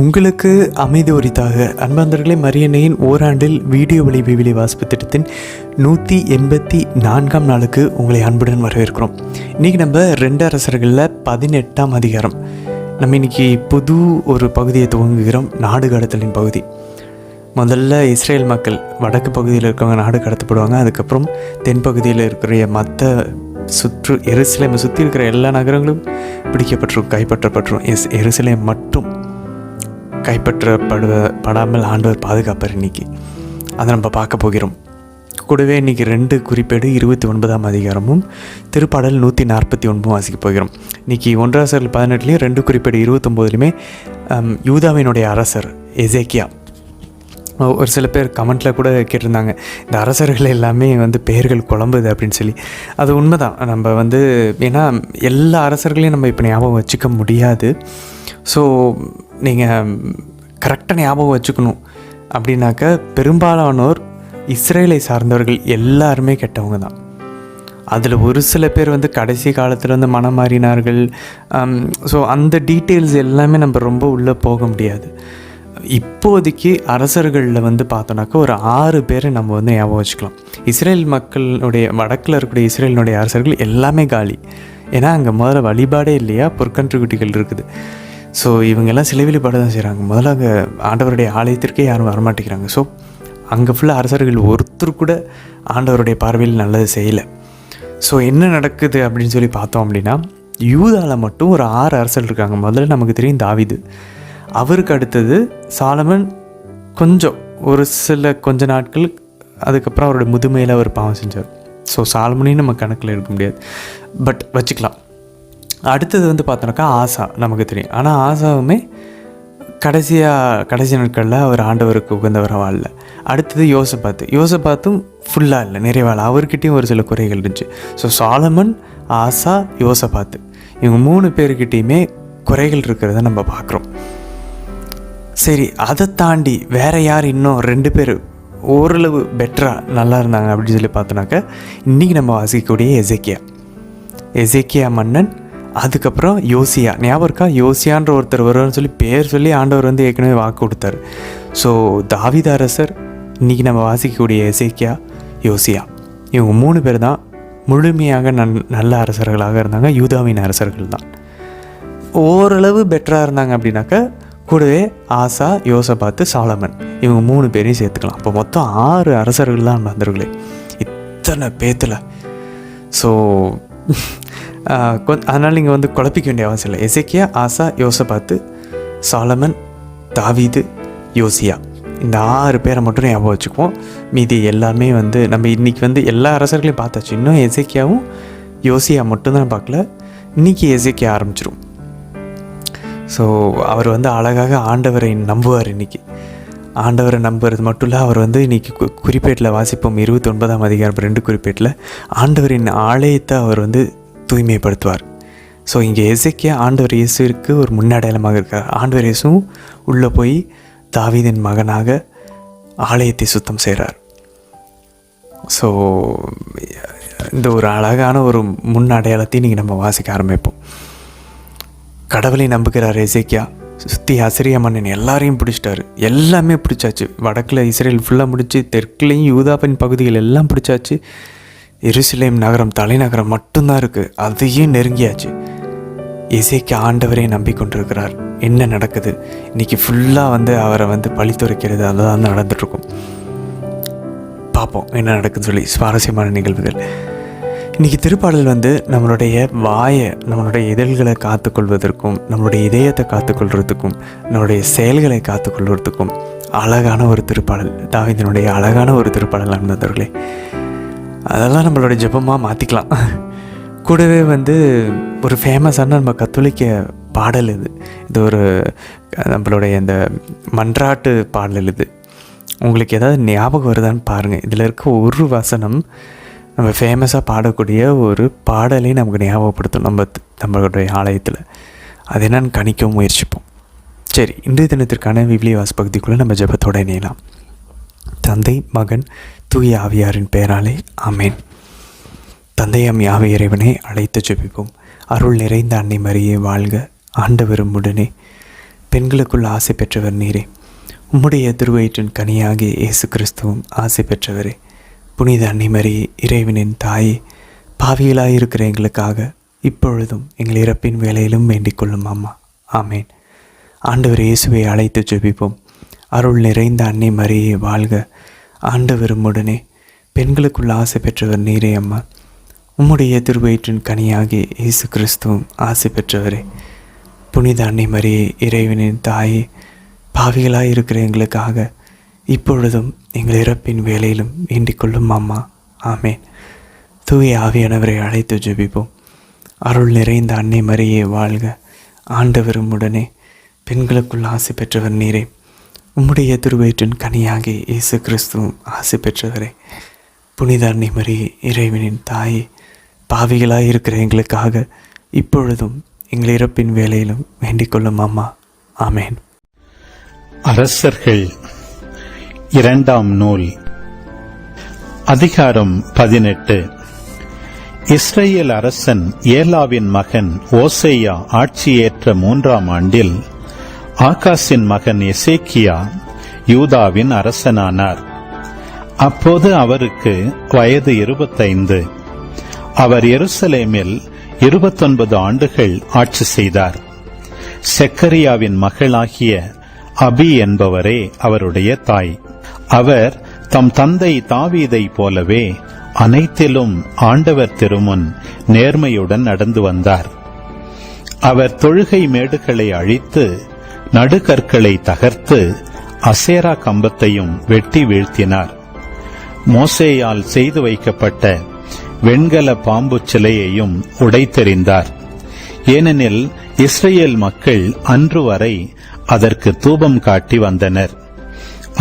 உங்களுக்கு அமைதி உரித்தாக அன்பாந்தர்களே, மரியன்னையின் ஓராண்டில் வீடியோ வழி விவிலிய வாசிப்பு திட்டத்தின் 184ஆம் நாளுக்கு உங்களை அன்புடன் வரவேற்கிறோம். இன்றைக்கி நம்ம 2 அரசர்களில் 18ஆம் அதிகாரம். நம்ம இன்றைக்கி புது ஒரு பகுதியை துவங்குகிறோம், நாடு கடத்தலின் பகுதி. முதல்ல இஸ்ரேல் மக்கள் வடக்கு பகுதியில் இருக்கவங்க நாடு கடத்தப்படுவாங்க. அதுக்கப்புறம் தென்பகுதியில் இருக்கிற மற்ற எருசலேமை சுற்றி இருக்கிற எல்லா நகரங்களும் கைப்பற்றப்பட்டுரும். எருசலேம் மட்டும் கைப்பற்றப்படாமல் ஆண்டவர் பாதுகாப்பார். இன்றைக்கி அதை நம்ம பார்க்க போகிறோம். கூடவே இன்றைக்கி 2 குறிப்பேடு 29ஆம் அதிகாரமும் திருப்பாடல் 149 வாசிக்க போகிறோம். இன்றைக்கி 1 அரசர்கள் 18 2 குறிப்பேடு 29 யூதாவினுடைய அரசர் எசேக்கியா. ஒரு சில பேர் கமெண்ட்டில் கூட கேட்டிருந்தாங்க, இந்த அரசர்கள் எல்லாமே பெயர்கள் குழம்புது அப்படின்னு சொல்லி. அது உண்மைதான். நம்ம ஏன்னா எல்லா அரசர்களையும் நம்ம இப்போ ஞாபகம் வச்சுக்க முடியாது. ஸோ நீங்கள் கரெக்டாக ஞாபகம் வச்சுக்கணும் அப்படின்னாக்க, பெரும்பாலானோர் இஸ்ரேலை சார்ந்தவர்கள் எல்லாருமே கெட்டவங்க தான். அதில் ஒரு சில பேர் கடைசி காலத்தில் மனம் மாறினார்கள். ஸோ அந்த டீட்டெயில்ஸ் எல்லாமே நம்ம ரொம்ப உள்ளே போக முடியாது. இப்போதைக்கு அரசர்களில் பார்த்தோன்னாக்கா ஒரு 6 பேரை நம்ம ஞாபகம் வச்சுக்கலாம். இஸ்ரேல் மக்களுடைய வடக்கில் இருக்கக்கூடிய இஸ்ரேலினுடைய அரசர்கள் எல்லாமே காலி. ஏன்னா அங்கே முதல்ல வழிபாடே இல்லையா, பொற்கன்று குட்டிகள் இருக்குது. ஸோ இவங்கெல்லாம் சிலை வழிபாடு தான் செய்கிறாங்க. முதல்ல அங்கே ஆண்டவருடைய ஆலயத்திற்கே யாரும் வரமாட்டேங்கிறாங்க. ஸோ அங்கே ஃபுல்லாக அரசர்கள் ஒருத்தர் கூட ஆண்டவருடைய பார்வையில் நல்லது செய்யலை. ஸோ என்ன நடக்குது அப்படின்னு சொல்லி பார்த்தோம் அப்படின்னா, யூதாவில் மட்டும் ஒரு 6 அரசர்கள் இருக்காங்க. முதல்ல நமக்கு தெரியும் தாவீது, அவருக்கு அடுத்தது சாலமன். கொஞ்ச நாட்கள் அதுக்கப்புறம் அவருடைய முதுமையில் அவர் பாவம் செஞ்சார். ஸோ சாலமனையும் நம்ம கணக்கில் எடுக்க முடியாது, பட் வச்சுக்கலாம். அடுத்தது பார்த்தோன்னாக்கா ஆசா, நமக்கு தெரியும். ஆனால் ஆசாவுமே கடைசி நாட்களில் அவர் ஆண்டவருக்கு உகந்தவராக வாழல. அடுத்தது யோசபாத்தும் ஃபுல்லாக இல்லை, நிறைவாள். அவர்கிட்டையும் ஒரு சில குறைகள் இருந்துச்சு. ஸோ சாலமன், ஆசா, யோசபாத்து, இவங்க 3 பேர்கிட்டையுமே குறைகள் இருக்கிறத நம்ம பார்க்குறோம். சரி, அதை தாண்டி வேறு யார் இன்னும் 2 பேர் ஓரளவு பெட்டராக நல்லா இருந்தாங்க அப்படின்னு சொல்லி பார்த்தோன்னாக்கா, இன்றைக்கி நம்ம வாசிக்கக்கூடிய எசேக்கியா மன்னன். அதுக்கப்புறம் யோசியா. ஞாபகம் இருக்கா? யோசியான்ற ஒருத்தர் வருவார்னு சொல்லி பேர் சொல்லி ஆண்டவர் ஏற்கனவே வாக்கு கொடுத்தாரு. ஸோ தாவீது அரசர், இன்றைக்கி நம்ம வாசிக்கக்கூடிய எசேக்கியா, யோசியா, இவங்க 3 பேர் தான் முழுமையாக நல்ல அரசர்களாக இருந்தாங்க. யூதாவின் அரசர்கள் தான் ஓரளவு பெட்டராக இருந்தாங்க. அப்படின்னாக்கா கூடவே ஆசா, யோசபாத்து, சாலமன், இவங்க 3 பேரையும் சேர்த்துக்கலாம். அப்போ மொத்தம் 6 அரசர்கள் தான் வந்தவர்களே, இத்தனை பேத்தில். ஸோ அதனால் நீங்கள் குழப்பிக்க வேண்டிய அவசியம் இல்லை. எசேக்கியா, ஆசா, யோசபாத்து, சாலமன், தாவீது, யோசியா, இந்த 6 பேரை மட்டும் ஞாபகம் வச்சுக்குவோம். மீதி எல்லாமே நம்ம இன்றைக்கி எல்லா அரசர்களையும் பார்த்தாச்சு. இன்னும் எசேக்கியாவும் யோசியா மட்டும்தான் பார்க்கல. இன்றைக்கி எசேக்கியா ஆரம்பிச்சிடும். ஸோ அவர் அழகாக ஆண்டவரை நம்புவார். இன்றைக்கி ஆண்டவரை நம்புறது மட்டும் இல்லை, அவர் இன்றைக்கி குறிப்பேட்டில் வாசிப்போம் 29ஆம் அதிகாரம் 2 குறிப்பேட்டில் ஆண்டவரின் ஆலயத்தை அவர் தூய்மைப்படுத்துவார். ஸோ இங்கே எசேக்கியா ஆண்டவர் இயேசுவிற்கு ஒரு முன்னடையாளமாக இருக்கார். ஆண்டவர் இயேசுவும் உள்ளே போய் தாவீதின் மகனாக ஆலயத்தை சுத்தம் செய்கிறார். ஸோ இந்த ஒரு அழகான ஒரு முன் அடையாளத்தை இன்றைக்கி நம்ம வாசிக்க ஆரம்பிப்போம். கடவுளை நம்புகிறார் எசேக்கியா. சுற்றி அசிரிய மன்னன் எல்லாரையும் பிடிச்சிட்டாரு. எல்லாமே பிடிச்சாச்சு. வடக்கில் இஸ்ரேல் ஃபுல்லாக முடிச்சு, தெற்குலேயும் யூதாவின் பகுதிகள் எல்லாம் பிடிச்சாச்சு. எருசலேம் நகரம், தலைநகரம் மட்டும்தான் இருக்குது, அதையும் நெருங்கியாச்சு. எசேக்கியா ஆண்டவரை நம்பிக்கொண்டிருக்கிறார். என்ன நடக்குது இன்றைக்கி? ஃபுல்லாக அவரை பழித்துரைக்கிறது, அதுதான் நடந்துகிட்ருக்கும். பார்ப்போம் என்ன நடக்குதுன்னு சொல்லி. சுவாரஸ்யமான நிகழ்வுகள். இன்றைக்கி திருப்பாடல் நம்மளுடைய வாயை, நம்மளுடைய இதழ்களை காத்துக்கொள்வதற்கும், நம்மளுடைய இதயத்தை காத்துக்கொள்வதற்கும், நம்மளுடைய செயல்களை காத்துக்கொள்வதற்கும் அழகான ஒரு திருப்பாடல். தாவீதினுடைய அழகான ஒரு திருப்பாடல் நண்பர்களே. அதெல்லாம் நம்மளுடைய ஜெபமாக மாற்றிக்கலாம். கூடவே ஒரு ஃபேமஸான நம்ம கத்தோலிக்க பாடல் இது ஒரு நம்மளுடைய இந்த மன்றாட்டு பாடல். இது உங்களுக்கு ஏதாவது ஞாபகம் வருதான்னு பாருங்கள். இதில் இருக்க ஒரு வசனம் நம்ம ஃபேமஸாக பாடக்கூடிய ஒரு பாடலை நமக்கு ஞாபகப்படுத்தும் நம்மளுடைய ஆலயத்தில். அது என்னன்னு கணிக்க முயற்சிப்போம். சரி, இன்றைய தினத்திற்கான விவிலிய வாசி பகுதிக்குள்ளே நம்ம ஜெபத்தோடு இணையலாம். தந்தை, மகன், தூய ஆவியாரின் பெயராலே ஆமேன். தந்தையாம் யாவை இறைவனை அழைத்து ஜெபிப்போம். அருள் நிறைந்த அன்னை மரியே வாழ்க. ஆண்டவரும் உடனே பெண்களுக்குள் ஆசை பெற்றவர் நீரே. உம்முடைய திருவயிற்றின் கனியாகிய இயேசு கிறிஸ்துவும் ஆசை பெற்றவரே. புனித அன்னை மரியே, இறைவனின் தாயே, பாவிகளாயிருக்கிற எங்களுக்காக இப்பொழுதும் எங்கள் இறப்பின் வேலையிலும் வேண்டிக் கொள்ளும் அம்மா. ஆமேன். ஆண்டவர் இயேசுவை அழைத்து ஜெபிப்போம். அருள் நிறைந்த அன்னை மரியே வாழ்க. ஆண்டவரும் உடனே பெண்களுக்குள் ஆசை பெற்றவர் நீரே அம்மா. உம்முடைய திருவயிற்றின் கனியாகிய இயேசு கிறிஸ்துவும் ஆசை பெற்றவரே. புனித அன்னை மரியே, இறைவனின் தாயே, பாவிகளாயிருக்கிற எங்களுக்காக இப்பொழுதும் எங்கள் இறப்பின் வேலையிலும் வேண்டிக் கொள்ளும் அம்மா. ஆமேன். தூய ஆவியானவரை அழைத்து ஜெபிப்போம். அருள் நிறைந்த அன்னை மரியே வாழ்க. ஆண்டவரும் உடனே பெண்களுக்குள் ஆசை பெற்றவர் நீரே. உம்முடைய திருவயிற்றின் கனியாகிய இயேசு கிறிஸ்துவும் ஆசை பெற்றவரே. புனித அன்னை மரியே, இறைவனின் தாயே, பாவிகளாயிருக்கிற எங்களுக்காக இப்பொழுதும் எங்கள் இறப்பின் வேலையிலும் வேண்டிக் கொள்ளும் அம்மா. ஆமேன். அரசர்கள் 2ஆம் நூல், அதிகாரம் 18. இஸ்ரேல் அரசன் ஏலாவின் மகன் ஓசேயா ஆட்சியேற்ற 3ஆம் ஆண்டில் ஆகாசின் மகன் எசேக்கியா யூதாவின் அரசனானார். அப்போது அவருக்கு வயது 25. அவர் எருசலேமில் 29 ஆண்டுகள் ஆட்சி செய்தார். செக்கரியாவின் மகளாகிய அபி என்பவரே அவருடைய தாய். அவர் தம் தந்தை தாவீதை போலவே அனைத்திலும் ஆண்டவர் திருமுன் நேர்மையுடன் நடந்து வந்தார். அவர் தொழுகை மேடுகளை அழித்து நடுகற்களை தகர்த்து அசேரா கம்பத்தையும் வெட்டி வீழ்த்தினார். மோசேயால் செய்து வைக்கப்பட்ட வெண்கல பாம்பு சிலையையும் உடைத்தெறிந்தார். ஏனெனில் இஸ்ரேல் மக்கள் அன்று வரை அதற்கு தூபம் காட்டி வந்தனர்.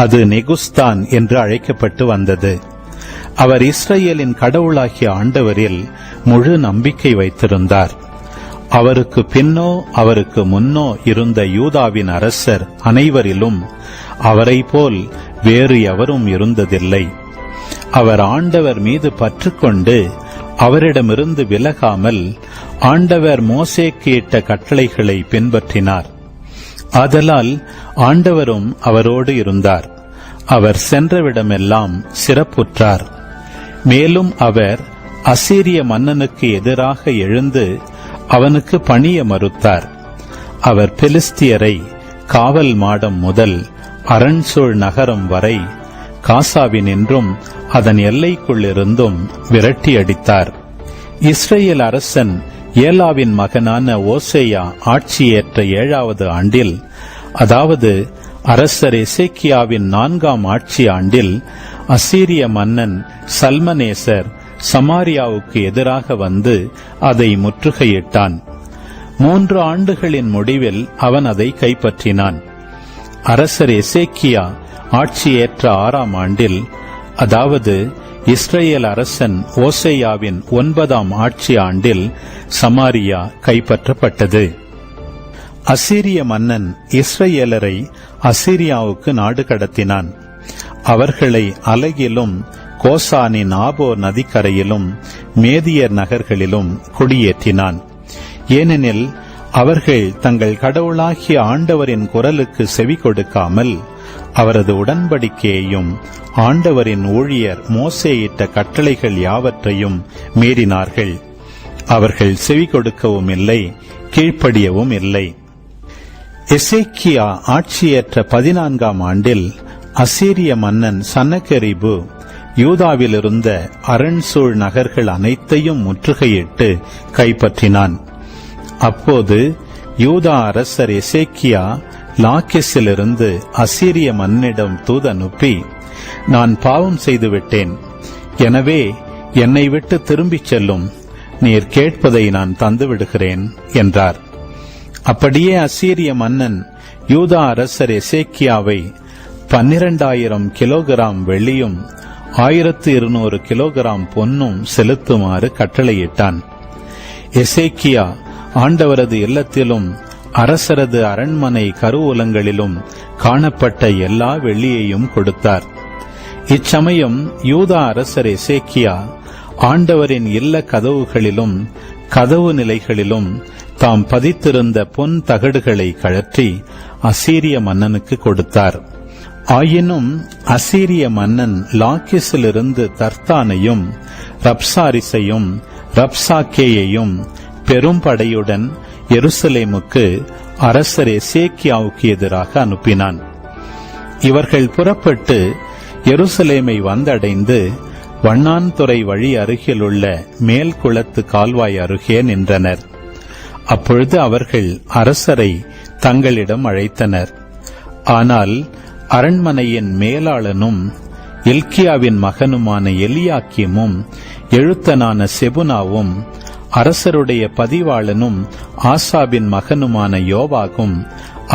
அது நெகுஸ்தான் என்று அழைக்கப்பட்டு வந்தது. அவர் இஸ்ரேலின் கடவுளாகிய ஆண்டவரில் முழு நம்பிக்கை வைத்திருந்தார். அவருக்கு பின்னோ அவருக்கு முன்னோ இருந்த யூதாவின் அரசர் அனைவரிலும் அவரை போல் வேறு எவரும் இருந்ததில்லை. அவர் ஆண்டவர் மீது பற்றுக்கொண்டு அவரிடமிருந்து விலகாமல் ஆண்டவர் மோசேக்கு இட்ட கட்டளைகளை பின்பற்றினார். ஆதலால் ஆண்டவரும் அவரோடு இருந்தார். அவர் சென்றவிடமெல்லாம் சிறப்புற்றார். மேலும் அவர் அசீரிய மன்னனுக்கு எதிராக எழுந்து அவனுக்கு பணிய மறுத்தார். அவர் பெலிஸ்தியரை காவல் மாடம் முதல் அரண்சூழ் நகரம் வரை காசாவினின்றும் அதன் எல்லைக்குள்ளிருந்தும் விரட்டி அடித்தார். இஸ்ரேல் அரசன் ஏலாவின் மகனான ஓசேயா ஆட்சியேற்ற 7வது ஆண்டில், அதாவது அரசர் எசேக்கியாவின் 4ஆம் ஆட்சி ஆண்டில், அசீரிய மன்னன் சல்மனேசர் சமாரியாவுக்கு எதிராக வந்து அதை முற்றுகையிட்டான். 3 ஆண்டுகளின் முடிவில் அவன் அதை கைப்பற்றினான். அரசர் எசேக்கியா ஆட்சியேற்ற 6ஆம் ஆண்டில், அதாவது இஸ்ரேல் அரசன் ஓசேயாவின் 9ஆம் ஆட்சி ஆண்டில் சமாரியா கைப்பற்றப்பட்டது. அசீரிய மன்னன் இஸ்ரேலரை அசீரியாவுக்கு நாடு கடத்தினான். அவர்களை அலகிலும் கோசானின் ஆபோர் நதிக்கரையிலும் மேதியர் நகர்களிலும் குடியேற்றினான். ஏனெனில் அவர்கள் தங்கள் கடவுளாகிய ஆண்டவரின் குரலுக்கு செவி கொடுக்காமல் அவரது உடன்படிக்கையையும் ஆண்டவரின் ஊழியர் மோசேயிட்ட கட்டளைகள் யாவற்றையும் மீறினார்கள். அவர்கள் செவி கொடுக்கவும் இல்லை, கீழ்ப்படியவும் இல்லை. எசேக்கியா ஆட்சியேற்ற 14ஆம் ஆண்டில் அசீரிய மன்னன் சன்னகெரிபு யூதாவிலிருந்த அரண்சூழ் நகர்கள் அனைத்தையும் முற்றுகையிட்டு கைப்பற்றினான். அப்போது யூதா அரசர் எசேக்கியா லாக்கிஸிலிருந்து அசீரிய மன்னிடம் தூதனுப்பி, நான் பாவம் செய்துவிட்டேன், எனவே என்னை விட்டு திரும்பிச் செல்லும், நீர் கேட்பதை நான் தந்துவிடுகிறேன் என்றார். அப்படியே அசீரிய மன்னன் யூதா அரசர் எசேக்கியாவை 12,000 கிலோகிராம் வெள்ளியும் 1200 கிலோகிராம் பொன்னும் செலுத்துமாறு கட்டளையிட்டான். எசேக்கியா ஆண்டவரது இல்லத்திலும் அரசரது அரண்மனை கருவூலங்களிலும் காணப்பட்ட எல்லா வெள்ளியையும் கொடுத்தார். இச்சமயம் யூதா அரசர் எசேக்கியா ஆண்டவரின் இல்ல கதவுகளிலும் கதவு நிலைகளிலும் தாம் பதித்திருந்த பொன் தகடுகளை கழற்றி அசீரிய மன்னனுக்கு கொடுத்தார். ஆயினும் அசீரிய மன்னன் லாக்கிஸிலிருந்து தர்த்தானையும் ரப்சாரிசையும் ரப்சாக்கேயையும் பெரும் படையுடன் எருசலேமுக்கு அரசர் எசேக்கியாவுக்கு எதிராக அனுப்பினான். இவர்கள் புறப்பட்டு எருசலேமை வந்தடைந்து வண்ணான்துறை வழி அருகிலுள்ள மேல் குளத்து கால்வாய் அருகே நின்றனர். அப்பொழுது அவர்கள் அரசரை தங்களிடம் அழைத்தனர். ஆனால் அரண்மனையின் மேலாளனும் இல்கியாவின் மகனுமான எலியாக்கிமும் எழுத்தனான செபுனாவும் அரசருடைய பதிவாளனும் ஆசாபின் மகனுமான யோவாகும்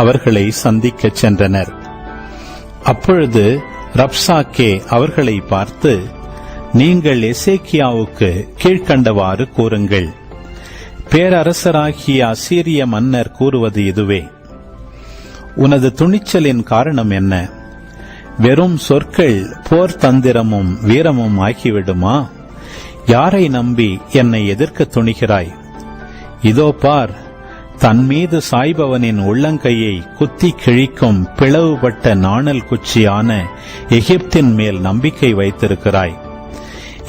அவர்களை சந்திக்கச் சென்றனர். அப்பொழுது ரப்சாக்கே அவர்களை பார்த்து, நீங்கள் எசேக்கியாவுக்கு கீழ்க்கண்டவாறு கூறுங்கள். பேரரசராகிய அசீரிய மன்னர் கூறுவது இதுவே: உனது துணிச்சலின் காரணம் என்ன? வெறும் சொற்கள் போர் தந்திரமும் வீரமும் ஆகிவிடுமா? யாரை நம்பி என்னை எதிர்க்க துணிகிறாய்? இதோ பார், தன் மீது சாய்பவனின் உள்ளங்கையை குத்தி கிழிக்கும் பிளவுபட்ட நாணல் குச்சியான எகிப்தின் மேல் நம்பிக்கை வைத்திருக்கிறாய்.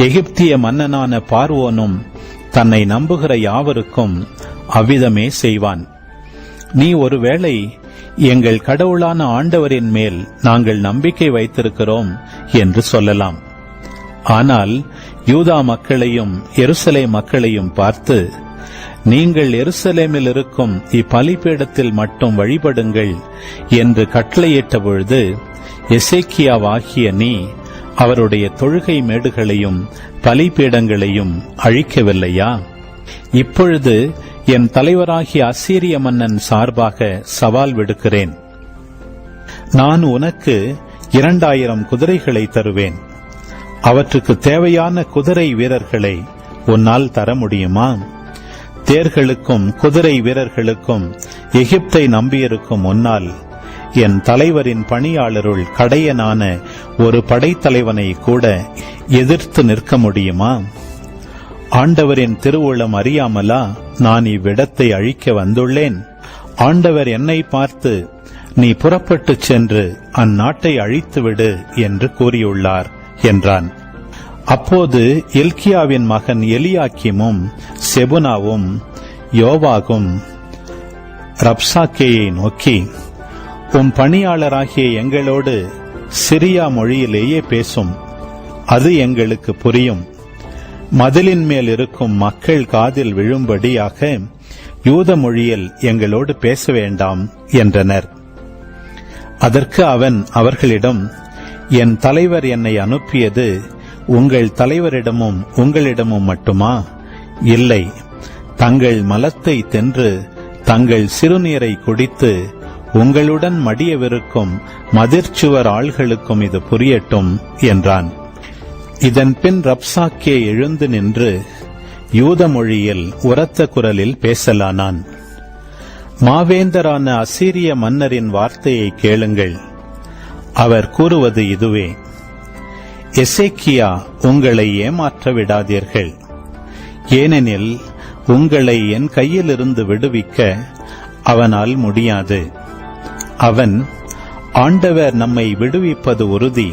எகிப்திய மன்னனான பார்வோனும் தன்னை நம்புகிற யாவருக்கும் அவ்விதமே செய்வான். நீ ஒருவேளை எங்கள் கடவுளான ஆண்டவரின் மேல் நாங்கள் நம்பிக்கை வைத்திருக்கிறோம் என்று சொல்லலாம். ஆனால் யூதா மக்களையும் எருசலேம் மக்களையும் பார்த்து, நீங்கள் எருசலேமில் இருக்கும் இப்பலிபீடத்தில் மட்டும் வழிபடுங்கள் என்று கட்டளையிட்ட பொழுது எசேக்கியாவாகிய நீ அவருடைய தொழுகை மேடுகளையும் பலிபீடங்களையும் அழிக்கவில்லையா? இப்பொழுது என் தலைவராகிய அசீரிய மன்னன் சார்பாக சவால் விடுக்கிறேன். நான் உனக்கு 2000 குதிரைகளை தருவேன். அவற்றுக்கு தேவையான குதிரை வீரர்களை உன்னால் தர முடியுமா? தேர்களுக்கும் குதிரை வீரர்களுக்கும் எகிப்தை நம்பியிருக்கும் முன்னால் என் தலைவரின் பணியாளருள் கடையனான ஒரு படைத்தலைவனை கூட எதிர்த்து நிற்க முடியுமா? ஆண்டவரின் திருவுளம் அறியாமலா நான் இவ்விடத்தை அழிக்க வந்துள்ளேன்? ஆண்டவர் என்னை பார்த்து, நீ புறப்பட்டுச் சென்று அந்நாட்டை அழித்துவிடு என்று கூறியுள்ளார் என்றான். அப்போது இல்கியாவின் மகன் எலியாக்கிமும் செபுனாவும் யோவாகும் ரப்சாக்கேயை நோக்கி, உன் பணியாளராகிய எங்களோடு சிரியா மொழியிலேயே பேசும், அது எங்களுக்கு புரியும். மதிலின் மேல் இருக்கும் மக்கள் காதில் விழும்படியாக யூத மொழியில் எங்களோடு பேச வேண்டாம் என்றனர். அதற்கு அவன் அவர்களிடம், என் தலைவர் என்னை அனுப்பியது உங்கள் தலைவரிடமும் உங்களிடமும் மட்டுமா? இல்லை, தங்கள் மலத்தை தின்று தங்கள் சிறுநீரை குடித்து உங்களுடன் மடியவிருக்கும் மதிர்ச்சுவர் ஆள்களுக்கும் இது புரியட்டும் என்றான். இதன் பின் ரப்சாக்கே எழுந்து நின்று யூத மொழியில் உரத்த குரலில் பேசலானான். மாவேந்தரான அசீரிய மன்னரின் வார்த்தையை கேளுங்கள். அவர் கூறுவது இதுவே: எசேக்கியா, உங்களை ஏமாற்ற விடாதீர்கள். ஏனெனில் உங்களை என் கையிலிருந்து விடுவிக்க அவனால் முடியாது. அவன், ஆண்டவர் நம்மை விடுவிப்பது உறுதி,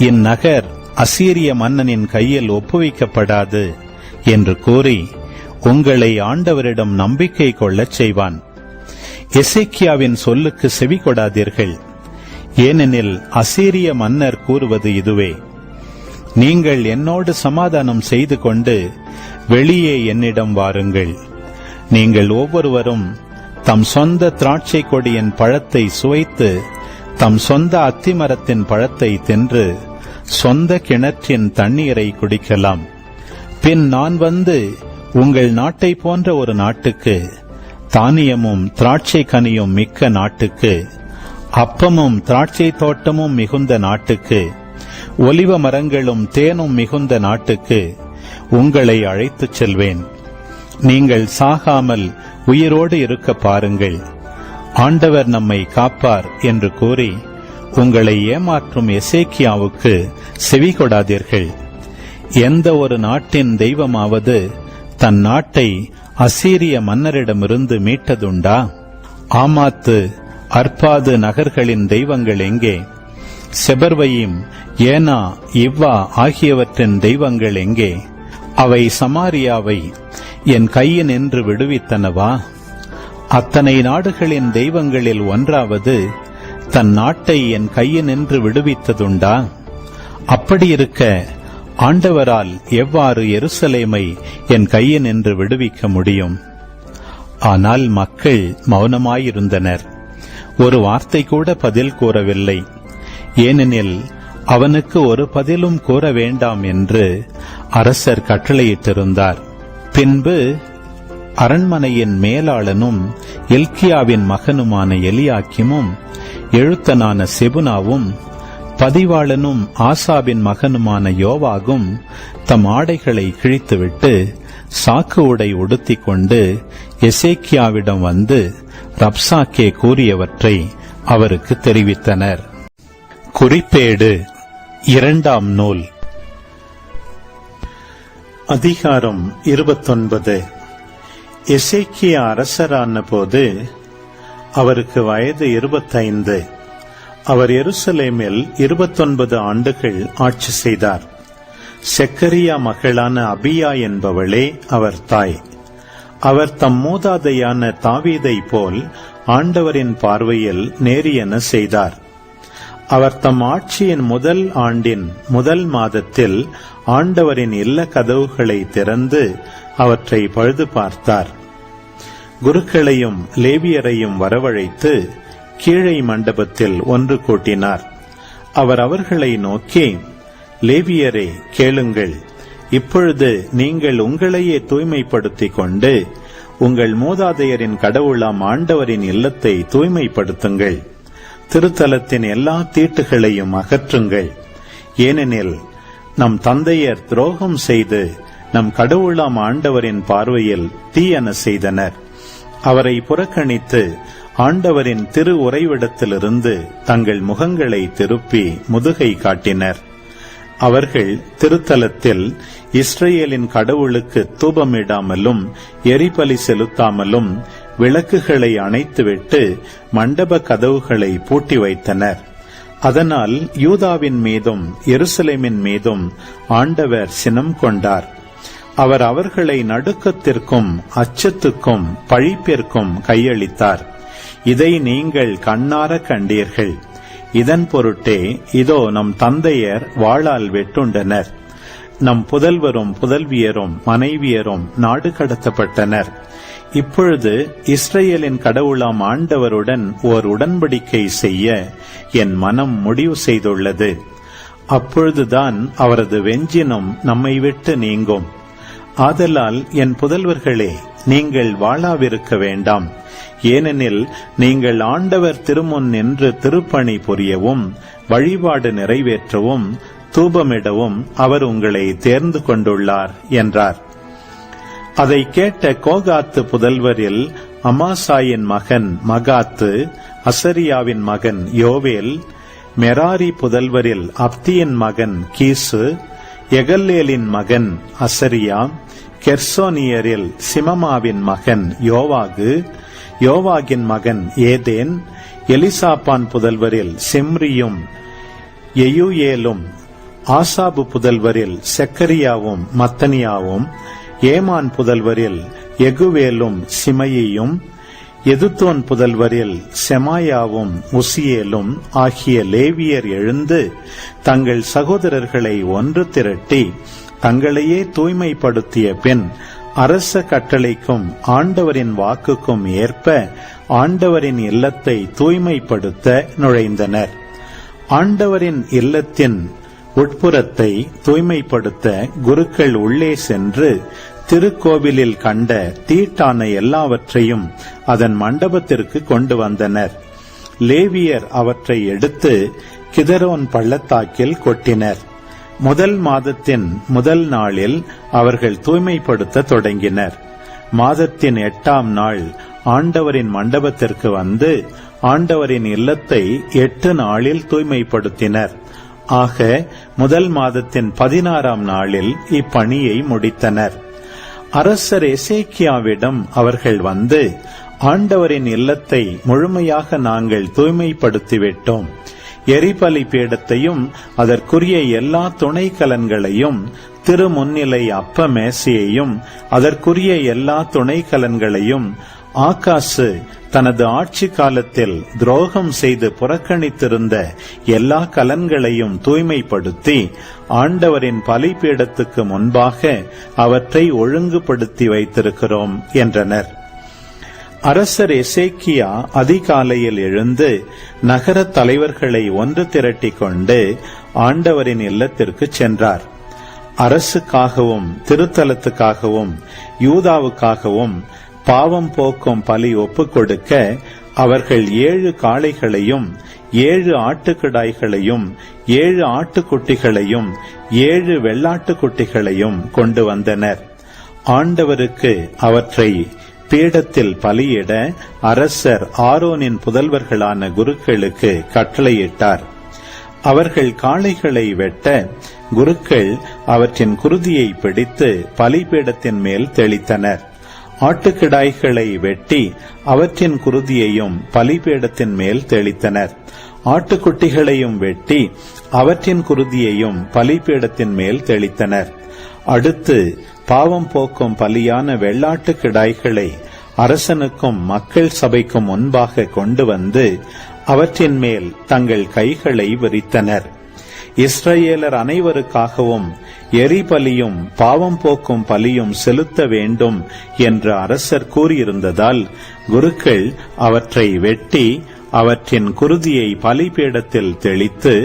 இந்நகர் அசீரிய மன்னனின் கையில் ஒப்புவிக்கப்படாது என்று கூறி உங்களை ஆண்டவரிடம் நம்பிக்கை கொள்ளச் செய்வான். எசேக்கியாவின் சொல்லுக்கு செவி கொடாதீர்கள். ஏனெனில் அசீரிய மன்னர் கூறுவது இதுவே: நீங்கள் என்னோடு சமாதானம் செய்து கொண்டு வெளியே என்னிடம் வாருங்கள். நீங்கள் ஒவ்வொருவரும் தம் சொந்த திராட்சை கொடியின் பழத்தை சுவைத்து தம் சொந்த அத்திமரத்தின் பழத்தை தின்று சொந்த கிணற்றின் தண்ணீரை குடிக்கலாம். பின் நான் வந்து உங்கள் நாட்டை போன்ற ஒரு நாட்டுக்கு, தானியமும் திராட்சை கனியும் மிக்க நாட்டுக்கு, அப்பமும் திராட்சை தோட்டமும் மிகுந்த நாட்டுக்கு, ஒலிவ மரங்களும் தேனும் மிகுந்த நாட்டுக்கு உங்களை அழைத்துச் செல்வேன். நீங்கள் சாகாமல் உயிரோடு இருக்க பாருங்கள். ஆண்டவர் நம்மை காப்பார் என்று கூறி உங்களை ஏமாற்றும் எசேக்கியாவுக்கு செவி கொடாதீர்கள். எந்த ஒரு நாட்டின் தெய்வமாவது தன் நாட்டை அசீரிய மன்னரிடமிருந்து மீட்டதுண்டா? ஆமாத்து, அர்பாது நகர்களின் தெய்வங்கள் எங்கே? செபர்வயிம், ஏனா, இவ்வா ஆகியவற்றின் தெய்வங்கள் எங்கே? அவை சமாரியாவை என் கையினின்று விடுவித்தனவா? அத்தனை நாடுகளின் தெய்வங்களில் ஒன்றாவது தன் நாட்டை என் கையினின்று விடுவித்ததுண்டா? அப்படியிருக்க ஆண்டவரால் எவ்வாறு எருசலேமை என் கையினின்று விடுவிக்க முடியும்? ஆனால் மக்கள் மௌனமாயிருந்தனர். ஒரு வார்த்தை கூட பதில் கூறவில்லை. ஏனெனில் அவனுக்கு ஒரு பதிலும் கூற வேண்டாம் என்று அரசர் கட்டளையிட்டிருந்தார். பின்பு அரண்மனையின் மேலாளனும் எல்கியாவின் மகனுமான எலியாக்கிமும் எழுத்தனான செபுனாவும் பதிவாளனும் ஆசாபின் மகனுமான யோவாகும் தம் ஆடைகளை கிழித்துவிட்டு சாக்கு உடை உடுத்திக் கொண்டு எசேக்கியாவிடம் வந்து ரப்சாக்கே கூறியவற்றை அவருக்கு தெரிவித்தனர். குறிப்பேடு 2ஆம் நூல், அதிகாரம் 29. எசேக்கியா அரசரான போது அவருக்கு வயது 25. அவர் எருசலேமில் 29 ஆண்டுகள் ஆட்சி செய்தார். செக்கரியா மகளான அபியா என்பவளே அவர் தாய். அவர் தம் மூதாதையான தாவீதை போல் ஆண்டவரின் பார்வையில் நேரியன செய்தார். அவர் தம் ஆட்சியின் முதல் ஆண்டின் முதல் மாதத்தில் ஆண்டவரின் இல்ல கதவுகளை திறந்து அவற்றை பழுது பார்த்தார். குருக்களையும் லேவியரையும் வரவழைத்து கீழை மண்டபத்தில் ஒன்று கூட்டினார். அவர் அவர்களை நோக்கி, லேவியரே, கேளுங்கள். இப்பொழுது நீங்கள் உங்களையே தூய்மைப்படுத்திக் கொண்டு உங்கள் மூதாதையரின் கடவுளாம் ஆண்டவரின் இல்லத்தை தூய்மைப்படுத்துங்கள். திருத்தலத்தின் எல்லா தீட்டுகளையும் அகற்றுங்கள். ஏனெனில் நம் தந்தையர் துரோகம் செய்து நம் கடவுளாம் ஆண்டவரின் பார்வையில் தீயன செய்தனர். அவரை புறக்கணித்து ஆண்டவரின் திரு உறைவிடத்திலிருந்து தங்கள் முகங்களை திருப்பி முதுகை காட்டினர். அவர்கள் திருத்தலத்தில் இஸ்ரேலின் கடவுளுக்கு தூபமிடாமலும் எரிபலி செலுத்தாமலும் விளக்குகளை அணைத்துவிட்டு மண்டப கதவுகளை பூட்டி வைத்தனர். அதனால் யூதாவின் மீதும் எருசலேமின் மீதும் ஆண்டவர் சினம் கொண்டார். அவர் அவர்களை நடுக்கத்திற்கும் அச்சத்துக்கும் பழிப்பிற்கும் கையளித்தார். இதை நீங்கள் கண்ணார கண்டீர்கள். இதன் பொருட்டே இதோ நம் தந்தையர் வாளால் வெட்டுண்டனர். நம் புதல்வரும் புதல்வியரும் மனைவியரும் நாடு கடத்தப்பட்டனர். இப்பொழுது இஸ்ரேலின் கடவுளாம் ஆண்டவருடன் ஓர் உடன்படிக்கை செய்ய என் மனம் முடிவு செய்துள்ளது. அப்பொழுதுதான் அவரது வெஞ்சினம் நம்மை விட்டு நீங்கும். ஆதலால் என் புதல்வர்களே, நீங்கள் வாளாவிருக்க வேண்டாம். ஏனெனில் நீங்கள் ஆண்டவர் திருமுன் நின்று திருப்பணி புரியவும் வழிபாடு நிறைவேற்றவும் தூபமிடவும் அவர் உங்களை தேர்ந்து கொண்டுள்ளார் என்றார். அதை கேட்ட கோகாத்து புதல்வரில் அமாசாயின் மகன் மகாத்து, அசரியாவின் மகன் யோவேல், மெராரி புதல்வரில் அப்தியின் மகன் கீசு, எகல்லேலின் மகன் அசரியா, கெர்சோனியரில் சிமமாவின் மகன் யோவாகு, யோவாகின் மகன் ஏதேன், எலிசாப்பான் புதல்வரில் சிம்ரியும் எயுயேலும், ஆசாபு புதல்வரில் செக்கரியாவும் மத்தனியாவும், ஏமான் புதல்வரில் எகுவேலும் சிமையும், எதுத்தோன் புதல்வரில் செமாயாவும் உசியேலும் ஆகிய லேவியர் எழுந்து தங்கள் சகோதரர்களை ஒன்று திரட்டி தங்களையே தூய்மைப்படுத்திய பின் அரச கட்டளைக்கும் ஆண்டவரின் வாக்குக்கும் ஏற்ப ஆண்டவரின் இல்லத்தை தூய்மைப்படுத்த நுழைந்தனர். ஆண்டவரின் இல்லத்தின் உட்புறத்தை தூய்மைப்படுத்த குருக்கள் உள்ளே சென்று திருக்கோவிலில் கண்ட தீட்டான எல்லாவற்றையும் அதன் மண்டபத்திற்கு கொண்டு வந்தனர். லேவியர் அவற்றை எடுத்து கிதரோன் பள்ளத்தாக்கில் கொட்டினர். முதல் மாதத்தின் முதல் நாளில் அவர்கள் தூய்மைப்படுத்த தொடங்கினர். மாதத்தின் 8ஆம் நாள் ஆண்டவரின் மண்டபத்திற்கு வந்து ஆண்டவரின் இல்லத்தை 8 நாளில் தூய்மைப்படுத்தினர். ஆக முதல் மாதத்தின் 16ஆம் நாளில் இப்பணியை முடித்தனர். அரசர் எசேக்கியாவிடம் அவர்கள் வந்து, ஆண்டவரின் இல்லத்தை முழுமையாக நாங்கள் தூய்மைப்படுத்திவிட்டோம். எரிபலி பீடத்தையும் அதற்குரிய எல்லா துணை கலன்களையும், திருமுன்னிலை அப்ப மேசையையும் அதற்குரிய எல்லா துணை கலன்களையும், ஆகாசு தனது ஆட்சி காலத்தில் துரோகம் செய்து புறக்கணித்திருந்த எல்லா கலன்களையும் தூய்மைப்படுத்தி ஆண்டவரின் பலிபீடத்துக்கு முன்பாக அவற்றை ஒழுங்குபடுத்தி வைத்திருக்கிறோம் என்றனர். அரசர் எசேக்கியா அதிகாலையில் எழுந்து நகர தலைவர்களை ஒன்று திரட்டிக் கொண்டு ஆண்டவரின் இல்லத்திற்கு சென்றார். அரசுக்காகவும் திருத்தலத்துக்காகவும் யூதாவுக்காகவும் பாவம் போக்கும் பலி ஒப்புக் கொடுக்க அவர்கள் 7 காளைகளையும் 7 ஆட்டுக்கிடாய்களையும் 7 ஆட்டுக்குட்டிகளையும் 7 வெள்ளாட்டுக்குட்டிகளையும் கொண்டு வந்தனர். ஆண்டவருக்கு அவற்றை பீடத்தில் பலியிட அரசர் ஆரோனின் புதல்வர்களான குருக்களுக்கு கட்டளையிட்டார். அவர்கள் காளைகளை வெட்ட குருக்கள் அவற்றின் குருதியை பிடித்து பலிபீடத்தின் மேல் தெளித்தனர். ஆட்டுக்கிடாய்களை வெட்டி அவற்றின் குருதியையும் பலிபீடத்தின் மேல் தெளித்தனர். ஆட்டுக்குட்டிகளையும் வெட்டி அவற்றின் குருதியையும் பலிபீடத்தின் மேல் தெளித்தனர். அடுத்து பாவம் போக்கும் பலியான வெள்ளாட்டு கிடாய்களை அரசனுக்கும் மக்கள் சபைக்கும் முன்பாக கொண்டு வந்து அவற்றின் மேல் தங்கள் கைகளை விரித்தனர். இஸ்ரவேலர் அனைவருக்காகவும் எரிபலியும் பாவம் போக்கும் பலியும் செலுத்த வேண்டும் என்று அரசர் கூறியிருந்ததால் குருக்கள் அவற்றை வெட்டி அவற்றின் குருதியை பலிபீடத்தில் தெளித்து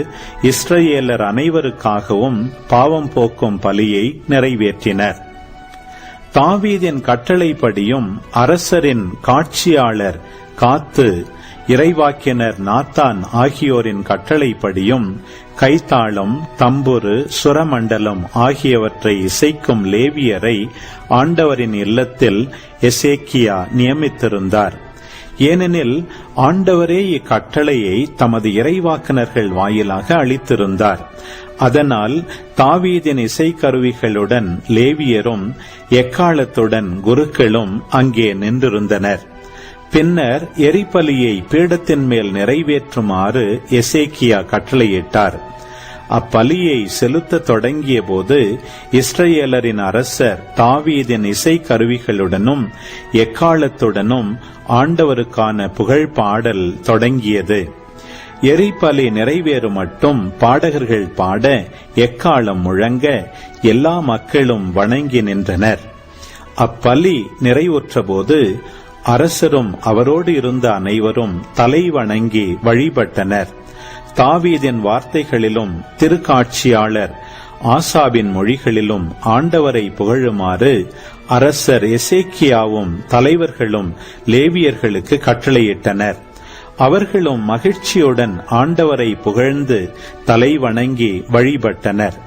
இஸ்ரவேலர் அனைவருக்காகவும் பாவம் போக்கும் பலியை நிறைவேற்றினர். தாவீதின் கட்டளைப்படியும் அரசரின் காட்சியாளர் காத்து இறைவாக்கினர் நாத்தான் ஆகியோரின் கட்டளைப்படியும் கைத்தாளம், தம்புரு, சுரமண்டலம் ஆகியவற்றை இசைக்கும் லேவியரை ஆண்டவரின் இல்லத்தில் எசேக்கியா நியமித்திருந்தார். ஏனெனில் ஆண்டவரே இக்கட்டளையை தமது இறைவாக்கினர்கள் வாயிலாக அளித்திருந்தார். அதனால் தாவீதின் இசைக்கருவிகளுடன் லேவியரும் எக்காலத்துடன் குருக்களும் அங்கே நின்றிருந்தனர். பின்னர் எரிபலியை பீடத்தின் மேல் நிறைவேற்றுமாறு எசேக்கியா கட்டளையிட்டார். அப்பலியை செலுத்த தொடங்கிய போது இஸ்ரவேலரின் அரசர் தாவீதின் இசைக்கருவிகளுடனும் எக்காலத்துடனும் ஆண்டவருக்கான புகழ் பாடல் தொடங்கியது. எரிபலி நிறைவேறும் மட்டும் பாடகர்கள் பாட, எக்காலம் முழங்க எல்லா மக்களும் வணங்கி நின்றனர். அப்பலி நிறைவுற்ற போது அரசரும் அவரோடு இருந்த அனைவரும் தலை வணங்கி வழிபட்டனர். தாவீதின் வார்த்தைகளிலும் திருக்காட்சியாளர் ஆசாபின் மொழிகளிலும் ஆண்டவரை புகழுமாறு அரசர் எசேக்கியாவும் தலைவர்களும் லேவியர்களுக்கு கட்டளையிட்டனர். அவர்களும் மகிழ்ச்சியுடன் ஆண்டவரை புகழ்ந்து தலை வணங்கி வழிபட்டனர்.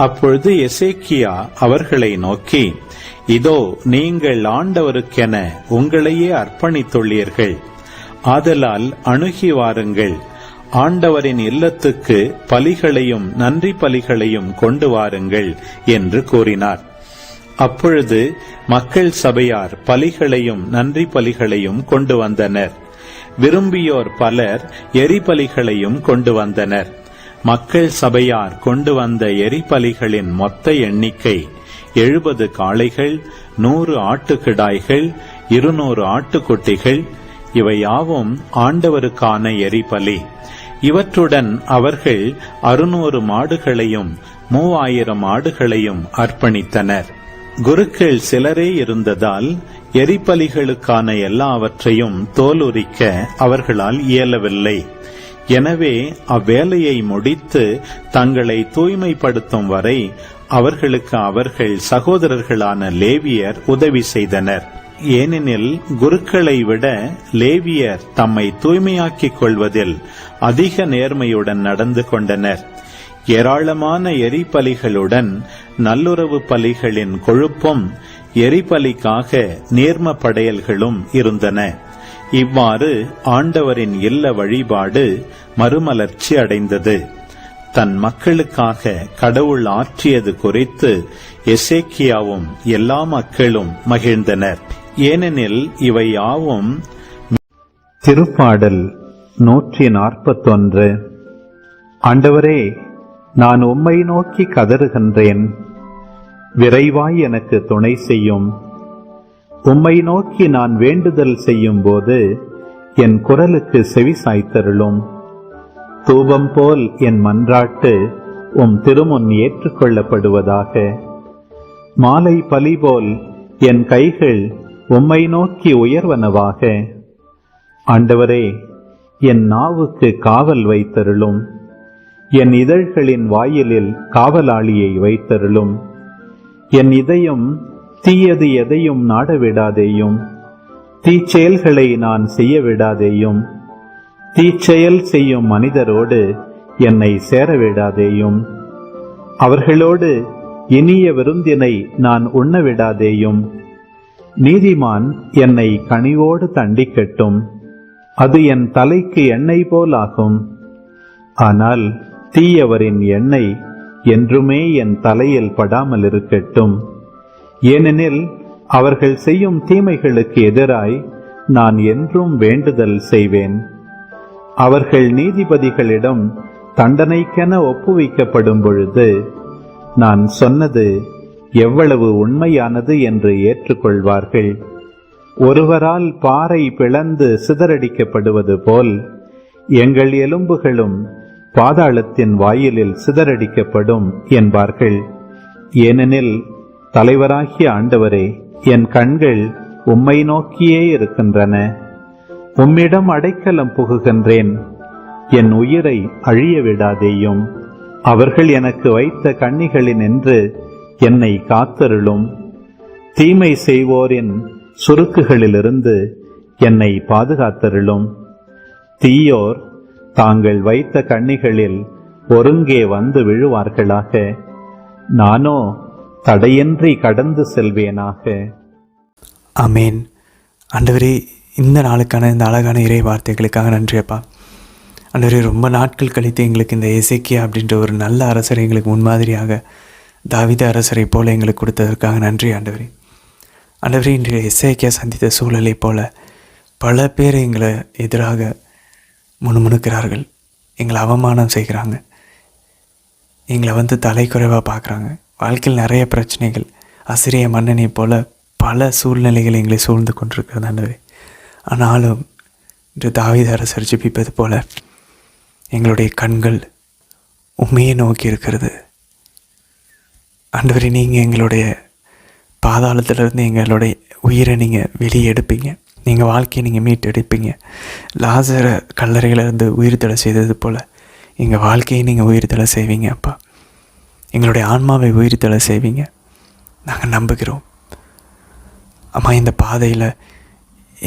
அப்பொழுது எசேக்கியா அவர்களை நோக்கி, இதோ நீங்கள் ஆண்டவருக்கென உங்களையே அர்ப்பணித்துள்ளீர்கள். ஆதலால் அணுகி வாருங்கள், ஆண்டவரின் இல்லத்துக்கு பலிகளையும் நன்றி பலிகளையும் கொண்டு வாருங்கள் என்று கூறினார். அப்பொழுது மக்கள் சபையார் பலிகளையும் நன்றி பலிகளையும் கொண்டு வந்தனர். விரும்பியோர் பலர் எரிபலிகளையும் கொண்டு வந்தனர். மக்கள் சபையார் கொண்டு வந்த எரிபலிகளின் மொத்த எண்ணிக்கை 70 காளைகள், 100 ஆட்டுக்கிடாய்கள், 200 ஆட்டுக்குட்டிகள். இவையாவும் ஆண்டவருக்கான எரிபலி. இவற்றுடன் அவர்கள் 600 மாடுகளையும் 3000 ஆடுகளையும் அர்ப்பணித்தனர். குருக்கள் சிலரே இருந்ததால் எரிபலிகளுக்கான எல்லாவற்றையும் தோலுரிக்க அவர்களால் இயலவில்லை. எனவே அவ்வேலையை முடித்து தங்களை தூய்மைப்படுத்தும் வரை அவர்களுக்கு அவர்கள் சகோதரர்களான லேவியர் உதவி செய்தனர். ஏனெனில் குருக்களை விட லேவியர் தம்மை தூய்மையாக்கிக் கொள்வதில் அதிக நேர்மையுடன் நடந்து கொண்டனர். ஏராளமான எரிபலிகளுடன் நல்லுறவு பலிகளின் கொழுப்பும் எரிபலிக்காக நீர்ம படையல்களும் இருந்தன. இவ்வாறு ஆண்டவரின் இல்ல வழிபாடு மறுமலர்ச்சி அடைந்தது. தன் மக்களுக்காக கடவுள் ஆற்றியது குறித்து எசேக்கியாவும் எல்லா மக்களும் மகிழ்ந்தனர். ஏனெனில் இவை யாவும் திருப்பாடல் 141. ஆண்டவரே, நான் உம்மை நோக்கி கதறுகின்றேன், விரைவாய் எனக்கு துணை செய்யும். உம்மை நோக்கி நான் வேண்டுதல் செய்யும் போது என் குரலுக்கு செவி சாய்த்தருளும். தூபம் போல் என் மன்றாட்டு உம் திருமுன் ஏற்றுக்கொள்ளப்படுவதாக. மாலை பலி போல் என் கைகள் உம்மை நோக்கி உயர்வனவாக. ஆண்டவரே, என் நாவுக்கு காவல் வைத்தருளும். என் இதழ்களின் வாயிலில் காவலாளியை வைத்தருளும். என் இதயம் தீயது எதையும் நாடவிடாதேயும். தீச்செயல்களை நான் செய்ய விடாதேயும். தீச்செயல் செய்யும் மனிதரோடு என்னை சேரவிடாதேயும். அவர்களோடு இனிய விருந்தினை நான் உண்ணவிடாதேயும். நீதிமான் என்னை கனிவோடு தண்டிக்கட்டும், அது என் தலைக்கு எண்ணெய் போலாகும். ஆனால் தீயவரின் எண்ணெய் என்றுமே என் தலையில் படாமல் இருக்கட்டும். ஏனெனில் அவர்கள் செய்யும் தீமைகளுக்கு எதிராய் நான் என்றும் வேண்டுதல் செய்வேன். அவர்கள் நீதிபதிகளிடம் தண்டனைக்கென ஒப்புவிக்கப்படும் பொழுது நான் சொன்னது எவ்வளவு உண்மையானது என்று ஏற்றுக்கொள்வார்கள். ஒருவரால் பாறை பிளந்து சிதறடிக்கப்படுவது போல் எங்கள் எலும்புகளும் பாதாளத்தின் வாயிலில் சிதறடிக்கப்படும் என்பார்கள். ஏனெனில் தலைவராகிய ஆண்டவரே, என் கண்கள் உம்மை நோக்கியே இருக்கின்றன. உம்மிடம் அடைக்கலம் புகுகின்றேன். என் உயிரை அழிய விடாதேயும். அவர்கள் எனக்கு வைத்த கண்ணிகளினின்று என்னை காத்தருளும். தீமை செய்வோரின் சுருக்குகளிலிருந்து என்னை பாதுகாத்தருளும். தீயோர் தாங்கள் வைத்த கண்ணிகளில் ஒருங்கே வந்து விழுவார்களாக. நானோ தடையின்றி கடந்து செல்வேனாக. ஆமேன். ஆண்டவரே, இந்த நாளுக்கான இந்த அழகான இறை வார்த்தைகளுக்காக நன்றியப்பா. ஆண்டவரே, ரொம்ப நாட்கள் கழித்து எங்களுக்கு இந்த எசேக்கியா அப்படின்ற ஒரு நல்ல அரசரை எங்களுக்கு முன்மாதிரியாக தாவீது அரசரை போல எங்களுக்கு கொடுத்ததற்காக நன்றி ஆண்டவரே. ஆண்டவரே, இன்றைய எசேக்கியா சந்தித்த சூழலை போல பல பேர் எங்களை எதிராக முணுமுணுக்கிறார்கள், எங்களை அவமானம் செய்கிறாங்க, எங்களை தலைக்குறைவாக பார்க்குறாங்க. வாழ்க்கையில் நிறைய பிரச்சனைகள், அசிரிய மன்னனை போல பல சூழ்நிலைகள் எங்களை சூழ்ந்து கொண்டிருக்கிறது ஆண்டவரே. ஆனாலும் இன்று தாவீது அரசர் ஜெபிப்பது போல எங்களுடைய கண்கள் உண்மையை நோக்கி இருக்கிறது. ஆண்டவரே, நீங்கள் எங்களுடைய பாதாளத்திலிருந்து எங்களுடைய உயிரை நீங்கள் வெளியே எடுப்பீங்க. நீங்கள் வாழ்க்கையை நீங்கள் மீட்டெடுப்பீங்க. லாசரை கல்லறையிலிருந்து உயிர்த்தலை செய்தது போல் எங்கள் வாழ்க்கையை நீங்கள் உயிர்த்தலை செய்வீங்க அப்பா. எங்களுடைய ஆன்மாவை உயிர்த்தலை செய்வீங்க. நாங்கள் நம்புகிறோம் அம்மா. இந்த பாதையில்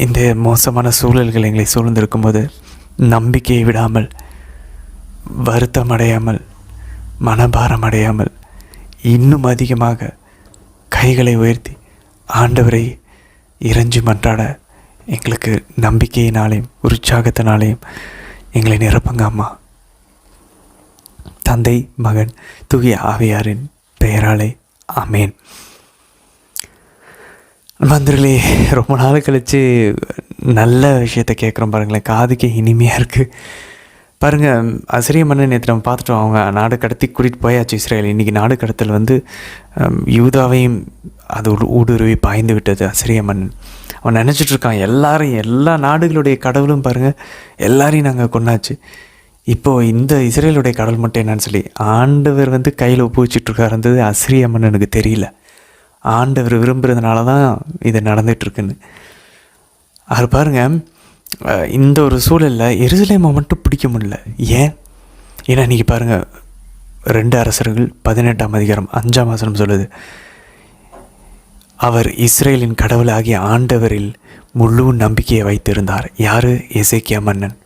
இந்த மோசமான சூழல்கள் எங்களை சூழ்ந்திருக்கும்போது நம்பிக்கையை விடாமல், வருத்தம் அடையாமல், மனபாரம் அடையாமல், இன்னும் அதிகமாக கைகளை உயர்த்தி ஆண்டவரை இறைஞ்சி மன்றாட எங்களுக்கு நம்பிக்கையினாலேயும் உற்சாகத்தினாலேயும் எங்களை நிரப்புங்க அம்மா. தந்தை, மகன், தூய ஆவியாரின் பெயராலே ஆமேன். மந்திரிலே, ரொம்ப நாள் கழித்து நல்ல விஷயத்தை கேட்குறோம் பாருங்களேன். காதுக்கே இனிமையாக இருக்குது பாருங்கள். அசிரிய மன்னன் நேற்று நம்ம பார்த்துட்டோம். அவங்க நாடு கடத்தி கூட்டிகிட்டு போயாச்சு இஸ்ரேல். இன்றைக்கி நாடு கடத்தல் யூதாவையும் அது ஊடுருவி பாய்ந்து விட்டது அசிரிய மன்னன். அவன் நினச்சிட்ருக்கான் எல்லாரையும், எல்லா நாடுகளுடைய கடவுளும் பாருங்கள் எல்லாரையும் நாங்கள் கொண்டாச்சு. இப்போது இந்த இஸ்ரேலுடைய கடவுள் மட்டும் என்னன்னு சொல்லி ஆண்டவர் கையில் ஒப்புவிச்சிட்ருக்காருன்றது அசிரிய மன்னனுக்கு தெரியல. ஆண்டவர் விரும்புகிறதுனால தான் இது நடந்துகிட்ருக்குன்னு. அது பாருங்கள், இந்த ஒரு சூழலில் எருசலேமை மட்டும் பிடிக்க முடியல. ஏன்னா இன்றைக்கி பாருங்கள், 2 அரசர்கள் 18ஆம் அதிகாரம் 5ஆம் வசனம் சொல்லுது, அவர் இஸ்ரேலின் கடவுளாகிய ஆண்டவரில் முழு நம்பிக்கையை வைத்திருந்தார். யார்? எசேக்கியா மன்னன்.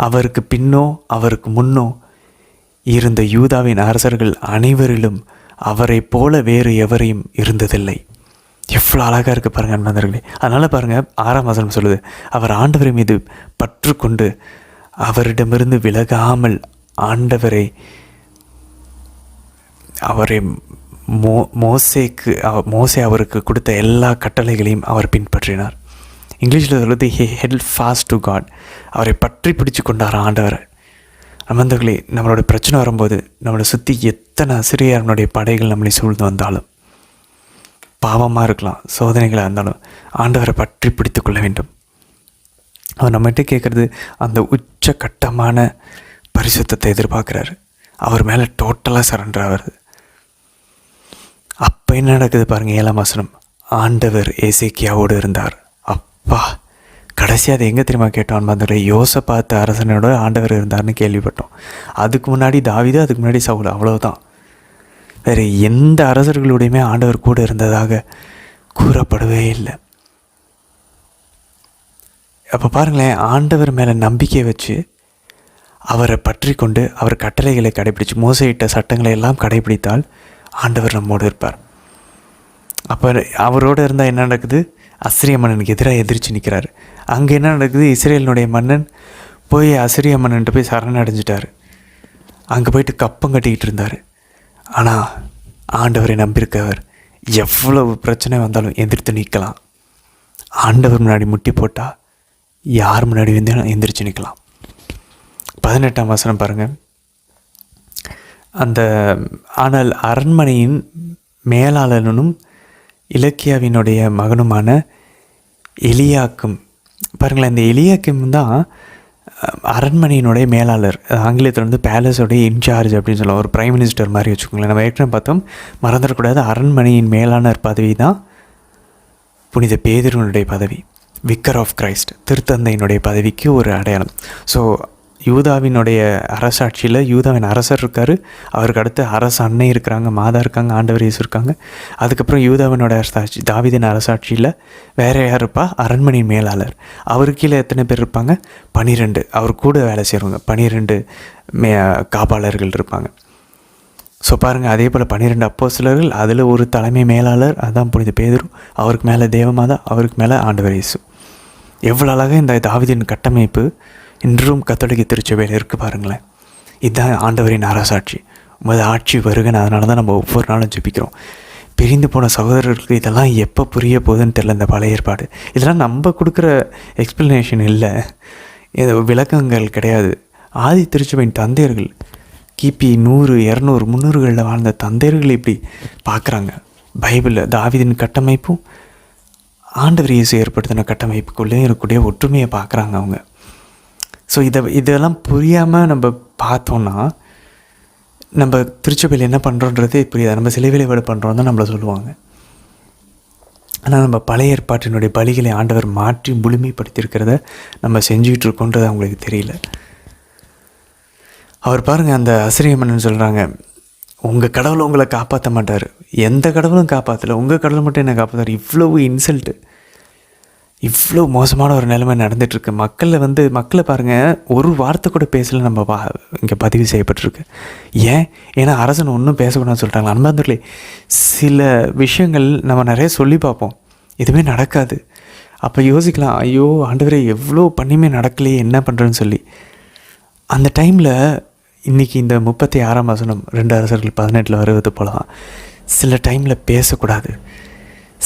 அவருக்கு பின்னோ அவருக்கு முன்னோ இருந்த யூதாவின் அரசர்கள் அனைவரிலும் அவரை போல வேறு எவரையும் இருந்ததில்லை. எவ்வளோ அழகாக இருக்குது பாருங்கள் நண்பர்களே. அதனால் பாருங்கள், 6ஆம் வசனம் சொல்லுது, அவர் ஆண்டவர் மீது பற்று கொண்டு அவரிடமிருந்து விலகாமல் ஆண்டவரை அவரை மோசே அவருக்கு கொடுத்த எல்லா கட்டளைகளையும் அவர் பின்பற்றினார். இங்கிலீஷில் சொல்லுறது he held fast to God. அவரை பற்றி பிடிச்சு கொண்டார் ஆண்டவரை. அமர்ந்தவர்களே, நம்மளோட பிரச்சனை வரும்போது நம்மளை சுற்றி எத்தனை அசிரியர்களுடைய படைகள் நம்மளை சூழ்ந்து வந்தாலும், பாவமாக இருக்கலாம், சோதனைகளாக இருந்தாலும், ஆண்டவரை பற்றி பிடித்து கொள்ள வேண்டும். அவர் நம்மகிட்ட கேட்குறது அந்த உச்சகட்டமான பரிசுத்தத்தை எதிர்பார்க்குறாரு. அவர் மேலே டோட்டலாக சரண்டர் ஆகிறது. அப்போ என்ன நடக்குது பாருங்கள், 7ஆம் வசனம். ஆண்டவர் எசேக்கியாவோடு இருந்தார். அப்பா, கடைசியாக அது எங்கே தெரியுமா கேட்டோம் பாருங்களே, யோசபாத் அரசனோட ஆண்டவர் இருந்தார்னு கேள்விப்பட்டோம். அதுக்கு முன்னாடி தாவீது, அதுக்கு முன்னாடி சவுல், அவ்வளோதான். வேறு எந்த அரசர்களுடையுமே ஆண்டவர் கூட இருந்ததாக கூறப்படவே இல்லை. அப்போ பாருங்களேன், ஆண்டவர் மேலே நம்பிக்கை வச்சு அவரை பற்றி கொண்டு அவர் கட்டளைகளை கடைபிடிச்சு மோசையிட்ட சட்டங்களை எல்லாம் கடைபிடித்தால் ஆண்டவர் நம்மோடு இருப்பார். அப்போ அவரோடு இருந்தால் என்ன நடக்குது? அசிரிய மன்னனுக்கு எதிராக எதிர்த்து நிற்கிறாரு. அங்கே என்ன நடக்குது? இஸ்ரேலினுடைய மன்னன் போய் அசிரிய மன்னன்ட்டு போய் சரணடைஞ்சிட்டார். அங்கே போயிட்டு கப்பம் கட்டிக்கிட்டு இருந்தார். ஆனால் ஆண்டவரை நம்பியிருக்கவர் எவ்வளவு பிரச்சனை வந்தாலும் எதிர்த்து நிற்கலாம். ஆண்டவர் முன்னாடி முட்டி போட்டால் யார் முன்னாடி வந்து எந்திரிச்சு நிற்கலாம். 18ஆம் வசனம் பாருங்கள். ஆனால் அரண்மனையின் மேலாளனும் இலக்கியாவினுடைய மகனுமான எலியாக்கும், பாருங்களேன், இந்த எலியாக்கும் தான் அரண்மனையினுடைய மேலாளர். ஆங்கிலத்தில் வந்து பேலஸோடைய இன்சார்ஜ் அப்படின்னு சொல்லலாம், ஒரு பிரைம் மினிஸ்டர் மாதிரி வச்சுக்கோங்களேன். நம்ம ஏற்கனவே பார்த்தோம், மறந்துடக்கூடாது, அரண்மனையின் மேலாளர் பதவி தான் புனித பேதுருனுடைய பதவி, விக்கர் ஆஃப் கிரைஸ்ட், திருத்தந்தையினுடைய பதவிக்கு ஒரு அடையாளம். ஸோ யூதாவினுடைய அரசாட்சியில் யூதாவின் அரசர் இருக்கார், அவருக்கு அடுத்து அரசு அன்னை இருக்கிறாங்க, மாதா இருக்காங்க, ஆண்டவர் இயேசு இருக்காங்க. அதுக்கப்புறம் யூதாவினோட அரசாட்சி, தாவீதின் அரசாட்சியில் வேறு யார் இருப்பா? அரண்மனையின் மேலாளர். அவருக்கு கீழே எத்தனை பேர் இருப்பாங்க? 12. அவர் கூட வேலை செய்கிறவங்க 12 காப்பாளர்கள் இருப்பாங்க. ஸோ பாருங்கள், அதே போல் 12 அப்போஸ்தலர்கள், அதில் ஒரு தலைமை மேலாளர், அதுதான் புனித பேதுரு, அவருக்கு மேலே தேவமாதா, அவருக்கு மேலே ஆண்டவர் இயேசு. எவ்வளோ அழகாக இந்த தாவீதின் கட்டமைப்பு இன்றும் கத்தோலிக்க திருச்சபையில் இருக்குது பாருங்களேன். இதுதான் ஆண்டவரின் அரசாட்சி, உமது ஆட்சி வருகன்னு. அதனால தான் நம்ம ஒவ்வொரு நாளும் ஜெபிக்கிறோம். பிரிந்து போன சகோதரர்களுக்கு இதெல்லாம் எப்போ புரிய போகுதுன்னு தெரியல. இந்த பழைய ஏற்பாடு இதெல்லாம் நம்ம கொடுக்குற எக்ஸ்ப்ளனேஷன் இல்லை, விளக்கங்கள் கிடையாது. ஆதி திருச்சபையின் தந்தையர்கள் கிபி 100, 200, 300களில் வாழ்ந்த தந்தையர்கள் இப்படி பார்க்குறாங்க. பைபிளில் தாவீதின் கட்டமைப்பும் ஆண்டவர் இயேசு ஏற்படுத்தின கட்டமைப்புக்குள்ளே இருக்கக்கூடிய ஒற்றுமையை பார்க்குறாங்க அவங்க. ஸோ இதெல்லாம் புரியாமல் நம்ம பார்த்தோன்னா நம்ம திருச்சபையில் என்ன பண்ணுறோன்றதே புரியாது. நம்ம சிலை வழிபாடு பண்ணுறோம் தான் நம்மளை சொல்லுவாங்க. ஆனால் நம்ம பழைய ஏற்பாட்டினுடைய பலிகளை ஆண்டவர் மாற்றி முழுமைப்படுத்தியிருக்கிறத நம்ம செஞ்சுக்கிட்டு இருக்கோன்றது அவங்களுக்கு தெரியல. அவர் பாருங்கள், அந்த அசிரிய மன்னன் சொல்கிறாங்க, உங்கள் கடவுளை உங்களை காப்பாற்ற மாட்டார், எந்த கடவுளும் காப்பாற்றலை, உங்கள் கடவுளை மட்டும் என்ன காப்பாற்றார். இவ்வளவு இன்சல்ட்டு, இவ்வளோ மோசமான ஒரு நிலைமை நடந்துகிட்ருக்கு. மக்களை பாருங்கள், ஒரு வார்த்தை கூட பேசலை நம்ம இங்கே பதிவு செய்யப்பட்டிருக்கு. ஏன்னா அரசன் ஒன்றும் பேசக்கூடாதுன்னு சொல்லிட்டாங்க. அன்பார்ந்தவர்களே, சில விஷயங்கள் நம்ம நிறைய சொல்லி பார்ப்போம், எதுவுமே நடக்காது. அப்போ யோசிக்கலாம், ஐயோ ஆண்டவரே எவ்வளோ பண்ணியுமே நடக்கலையே, என்ன பண்ணுறேன்னு சொல்லி. அந்த டைமில் இன்றைக்கி இந்த 36ஆம் வசனம் 2 அரசர்கள் 18 வருவது போல தான். சில டைமில் பேசக்கூடாது,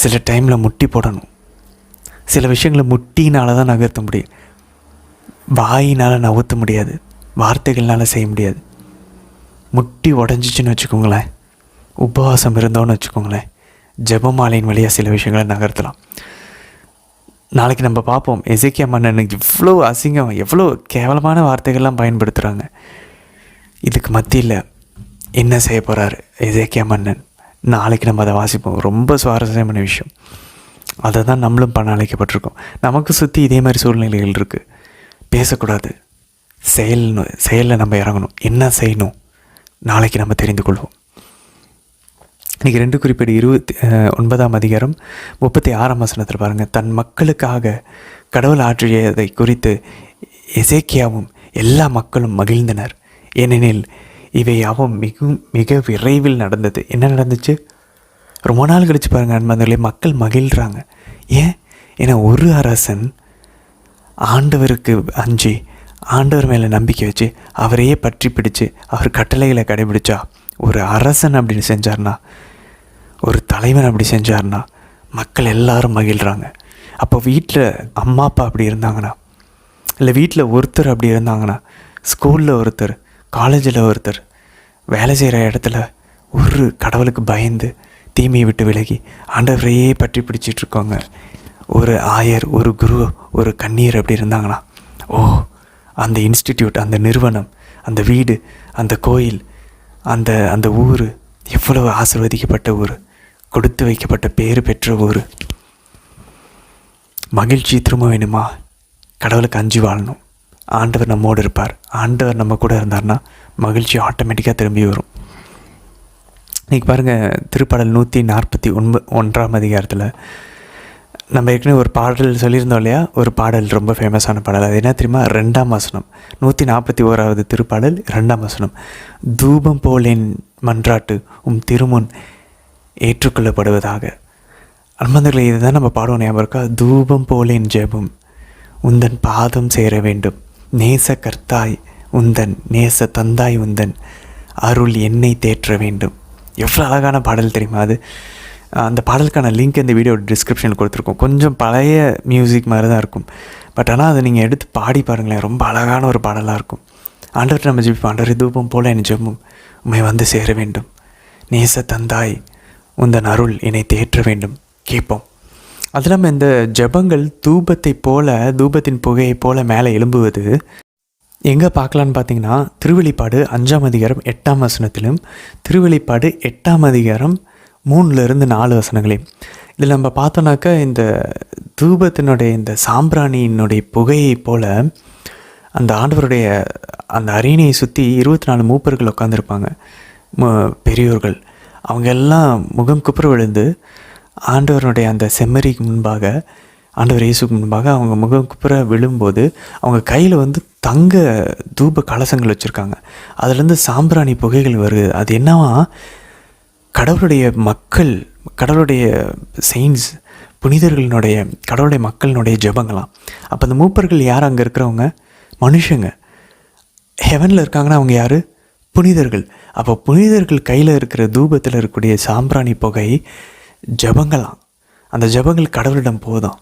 சில டைமில் முட்டி போடணும். சில விஷயங்களை முட்டினால் தான் நகர்த்த முடியும், வாயினால் நகர்த்த முடியாது, வார்த்தைகள்னால் செய்ய முடியாது. முட்டி உடஞ்சிச்சின்னு வச்சுக்கோங்களேன், உபவாசம் இருந்தோன்னு வச்சுக்கோங்களேன், ஜெபமாலையின் வழியாக சில விஷயங்களை நகர்த்தலாம். நாளைக்கு நம்ம பார்ப்போம், எசேக்கியா மன்னனுக்கு இவ்வளோ அசிங்கம், எவ்வளோ கேவலமான வார்த்தைகள்லாம் பயன்படுத்துகிறாங்க. இதுக்கு மத்தியில் என்ன செய்ய போகிறாரு எசேக்கியா மன்னன்? நாளைக்கு நம்ம அதை வாசிப்போம். ரொம்ப சுவாரஸ்யமான விஷயம். அதை தான் நம்மளும் பண்ண அழைக்கப்பட்டிருக்கோம். நமக்கு சுற்றி இதே மாதிரி சூழ்நிலைகள் இருக்குது. பேசக்கூடாது, செயலில் நம்ம இறங்கணும். என்ன செய்யணும் நாளைக்கு நம்ம தெரிந்து கொள்வோம். இன்றைக்கி 2 குறிப்பேடு 29ஆம் அதிகாரம் 36ஆம் வசனத்தில் பாருங்கள், தன் மக்களுக்காக கடவுள் ஆற்றியதை குறித்து எசேக்கியாவும் எல்லா மக்களும் மகிழ்ந்தனர், ஏனெனில் இவை யாவும் மிக விரைவில் நடந்தது. என்ன நடந்துச்சு? ரொம்ப நாள் கழிச்சு பாருங்கள் அன்பார்ந்தவர்களே, மக்கள் மகிழ்கிறாங்க. ஏன்னா ஒரு அரசன் ஆண்டவருக்கு அஞ்சி ஆண்டவர் மேலே நம்பிக்கை வச்சு அவரையே பற்றி பிடிச்சு அவர் கட்டளைகளை கடைபிடிச்சா, ஒரு அரசன் அப்படி செஞ்சார்னா, ஒரு தலைவன் அப்படி செஞ்சார்னா மக்கள் எல்லாரும் மகிழ்கிறாங்க. அப்போ வீட்டில் அம்மா அப்பா அப்படி இருந்தாங்கன்னா, இல்லை வீட்டில் ஒருத்தர் அப்படி இருந்தாங்கன்னா, ஸ்கூலில் ஒருத்தர், காலேஜில் ஒருத்தர், வேலை செய்கிற இடத்துல ஒரு கடவுளுக்கு பயந்து தீமையை விட்டு விலகி ஆண்டவரையே பற்றி பிடிச்சிட்ருக்கோங்க ஒரு ஆயர், ஒரு குரு, ஒரு கன்னியர் அப்படி இருந்தாங்கன்னா, ஓ அந்த இன்ஸ்டிடியூட், அந்த நிறுவனம், அந்த வீடு, அந்த கோயில், அந்த ஊர் எவ்வளவு ஆசீர்வதிக்கப்பட்ட ஊர், கொடுத்து வைக்கப்பட்ட பேர் பெற்ற ஊர். மகிழ்ச்சி திரும்ப வேணுமா? கடவுளுக்கு அஞ்சு வாழணும். ஆண்டவர் நம்மோடு இருப்பார். ஆண்டவர் நம்ம கூட இருந்தார்னா மகிழ்ச்சி ஆட்டோமேட்டிக்காக திரும்பி வரும். இன்றைக்கி பாருங்கள், திருப்பாடல் 141ஆம் அதிகாரத்தில் நம்ம ஏற்கனவே ஒரு பாடல் சொல்லியிருந்தோம் இல்லையா? ஒரு பாடல் ரொம்ப ஃபேமஸான பாடல். அது என்ன தெரியுமா? 2ஆம் வசனம், 141வது திருப்பாடல் 2ஆம் வசனம். தூபம் போல் என் மன்றாட்டு திருமுன் ஏற்றுக்கொள்ளப்படுவதாக. அன்பந்தர்களை இதுதான் நம்ம பாடுவோம், ஞாபகம் இருக்கா? தூபம் போல் என் ஜெபம் உந்தன் பாதம் சேர வேண்டும். நேச கர்த்தாய் உந்தன், நேச தந்தாய் உந்தன் அருள் என்னை தேற்ற வேண்டும். எவ்வளோ அழகான பாடல் தெரியுமா அது? அந்த பாடலுக்கான லிங்க் இந்த வீடியோ டிஸ்கிரிப்ஷனில் கொடுத்துருக்கோம். கொஞ்சம் பழைய மியூசிக் மாதிரி தான் இருக்கும், பட் ஆனால் அதை நீங்கள் எடுத்து பாடி பாருங்களேன், ரொம்ப அழகான ஒரு பாடலாக இருக்கும். ஆண்டவர்கிட்ட நம்ம ஜெபிப்போம், ஆண்டவரே தூபம் போல் என் ஜெபம் உம்மை வந்து சேர வேண்டும். நேச தந்தாய் உந்தன் அருள் என்னை தேற்ற வேண்டும் கேட்போம். அது இல்லாமல் இந்த ஜெபங்கள் தூபத்தை போல, தூபத்தின் புகையை போல மேலே எழும்புவது எங்கே பார்க்கலான்னு பார்த்தீங்கன்னா, திருவெளிப்பாடு 5ஆம் அதிகாரம் 8ஆம் வசனத்திலும், திருவெளிப்பாடு 8ஆம் அதிகாரம் 3-4 வசனங்களையும். இதில் நம்ம பார்த்தோன்னாக்கா இந்த தூபத்தினுடைய இந்த சாம்பிராணியினுடைய புகையை போல் அந்த ஆண்டவருடைய அந்த அரியணையை சுற்றி 24 மூப்பர்கள் உட்காந்துருப்பாங்க, பெரியோர்கள். அவங்க எல்லாம் முகம் குப்புற விழுந்து ஆண்டவருடைய அந்த செம்மறிக்கு முன்பாக, ஆண்டவர் இயேசுக்கு முன்பாக அவங்க முகம் குப்புற விழும்போது அவங்க கையில் வந்து தங்க தூப கலசங்கள் வச்சுருக்காங்க. அதுலேருந்து சாம்பிராணி புகைகள் வருது. அது என்னவா? கடவுளுடைய மக்கள், கடவுளுடைய செயின்ஸ், புனிதர்களினுடைய, கடவுளுடைய மக்களினுடைய ஜெபங்களாம். அப்போ அந்த மூப்பர்கள் யார்? அங்கே இருக்கிறவங்க மனுஷங்க. ஹெவனில் இருக்காங்கன்னா அவங்க யார்? புனிதர்கள். அப்போ புனிதர்கள் கையில் இருக்கிற தூபத்தில் இருக்கக்கூடிய சாம்பிராணி புகை ஜெபங்களாம். அந்த ஜெபங்கள் கடவுளிடம் போதும்.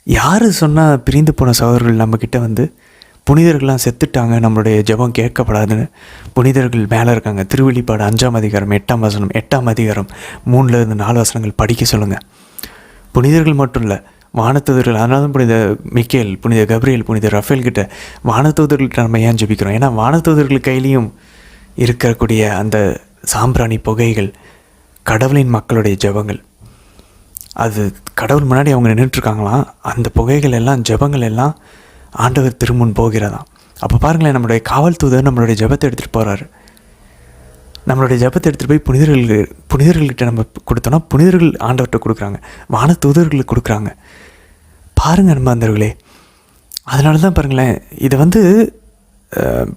யார் சொன்னால் பிரிந்து போன சகோதரர்கள் நம்மக்கிட்ட வந்து புனிதர்கள்லாம் செத்துட்டாங்க, நம்மளுடைய ஜெபம் கேட்கப்படாதுன்னு புனிதர்கள் மேலே இருக்காங்க. திருவெளிப்பாடு 5ஆம் அதிகாரம் 8ஆம் வசனம், 8ஆம் அதிகாரம் 3-4 வசனங்கள் படிக்க சொல்லுங்கள். புனிதர்கள் மட்டும் இல்லை, வானதூதர்கள். அதனால தான் புனித மிக்கேல், புனித கப்ரியேல், புனித ரஃபேல் கிட்ட, வானதூதர்கள்கிட்ட நம்ம ஏன் ஜெபிக்கிறோம்? ஏன்னா வானதூதர்கள் கையிலையும் இருக்கக்கூடிய அந்த சாம்பிராணி புகைகள் கடவுளின் மக்களுடைய ஜெபங்கள். அது கடவுள் முன்னாடி அவங்க நின்றுட்டுருக்காங்களாம். அந்த புகைகள் எல்லாம், ஜெபங்கள் எல்லாம் ஆண்டவர் திருமுன் போகிறதாம். அப்போ பாருங்களேன், நம்மளுடைய காவல் தூதர் நம்மளுடைய ஜெபத்தை எடுத்துகிட்டு போகிறாரு. நம்மளுடைய ஜெபத்தை எடுத்துகிட்டு போய் புனிதர்கள்கிட்ட நம்ம கொடுத்தோன்னா புனிதர்கள் ஆண்டவர்கிட்ட கொடுக்குறாங்க, வான தூதர்களுக்கு கொடுக்குறாங்க. பாருங்கள் நண்பர்களே, அதனால தான் பாருங்களேன், இதை வந்து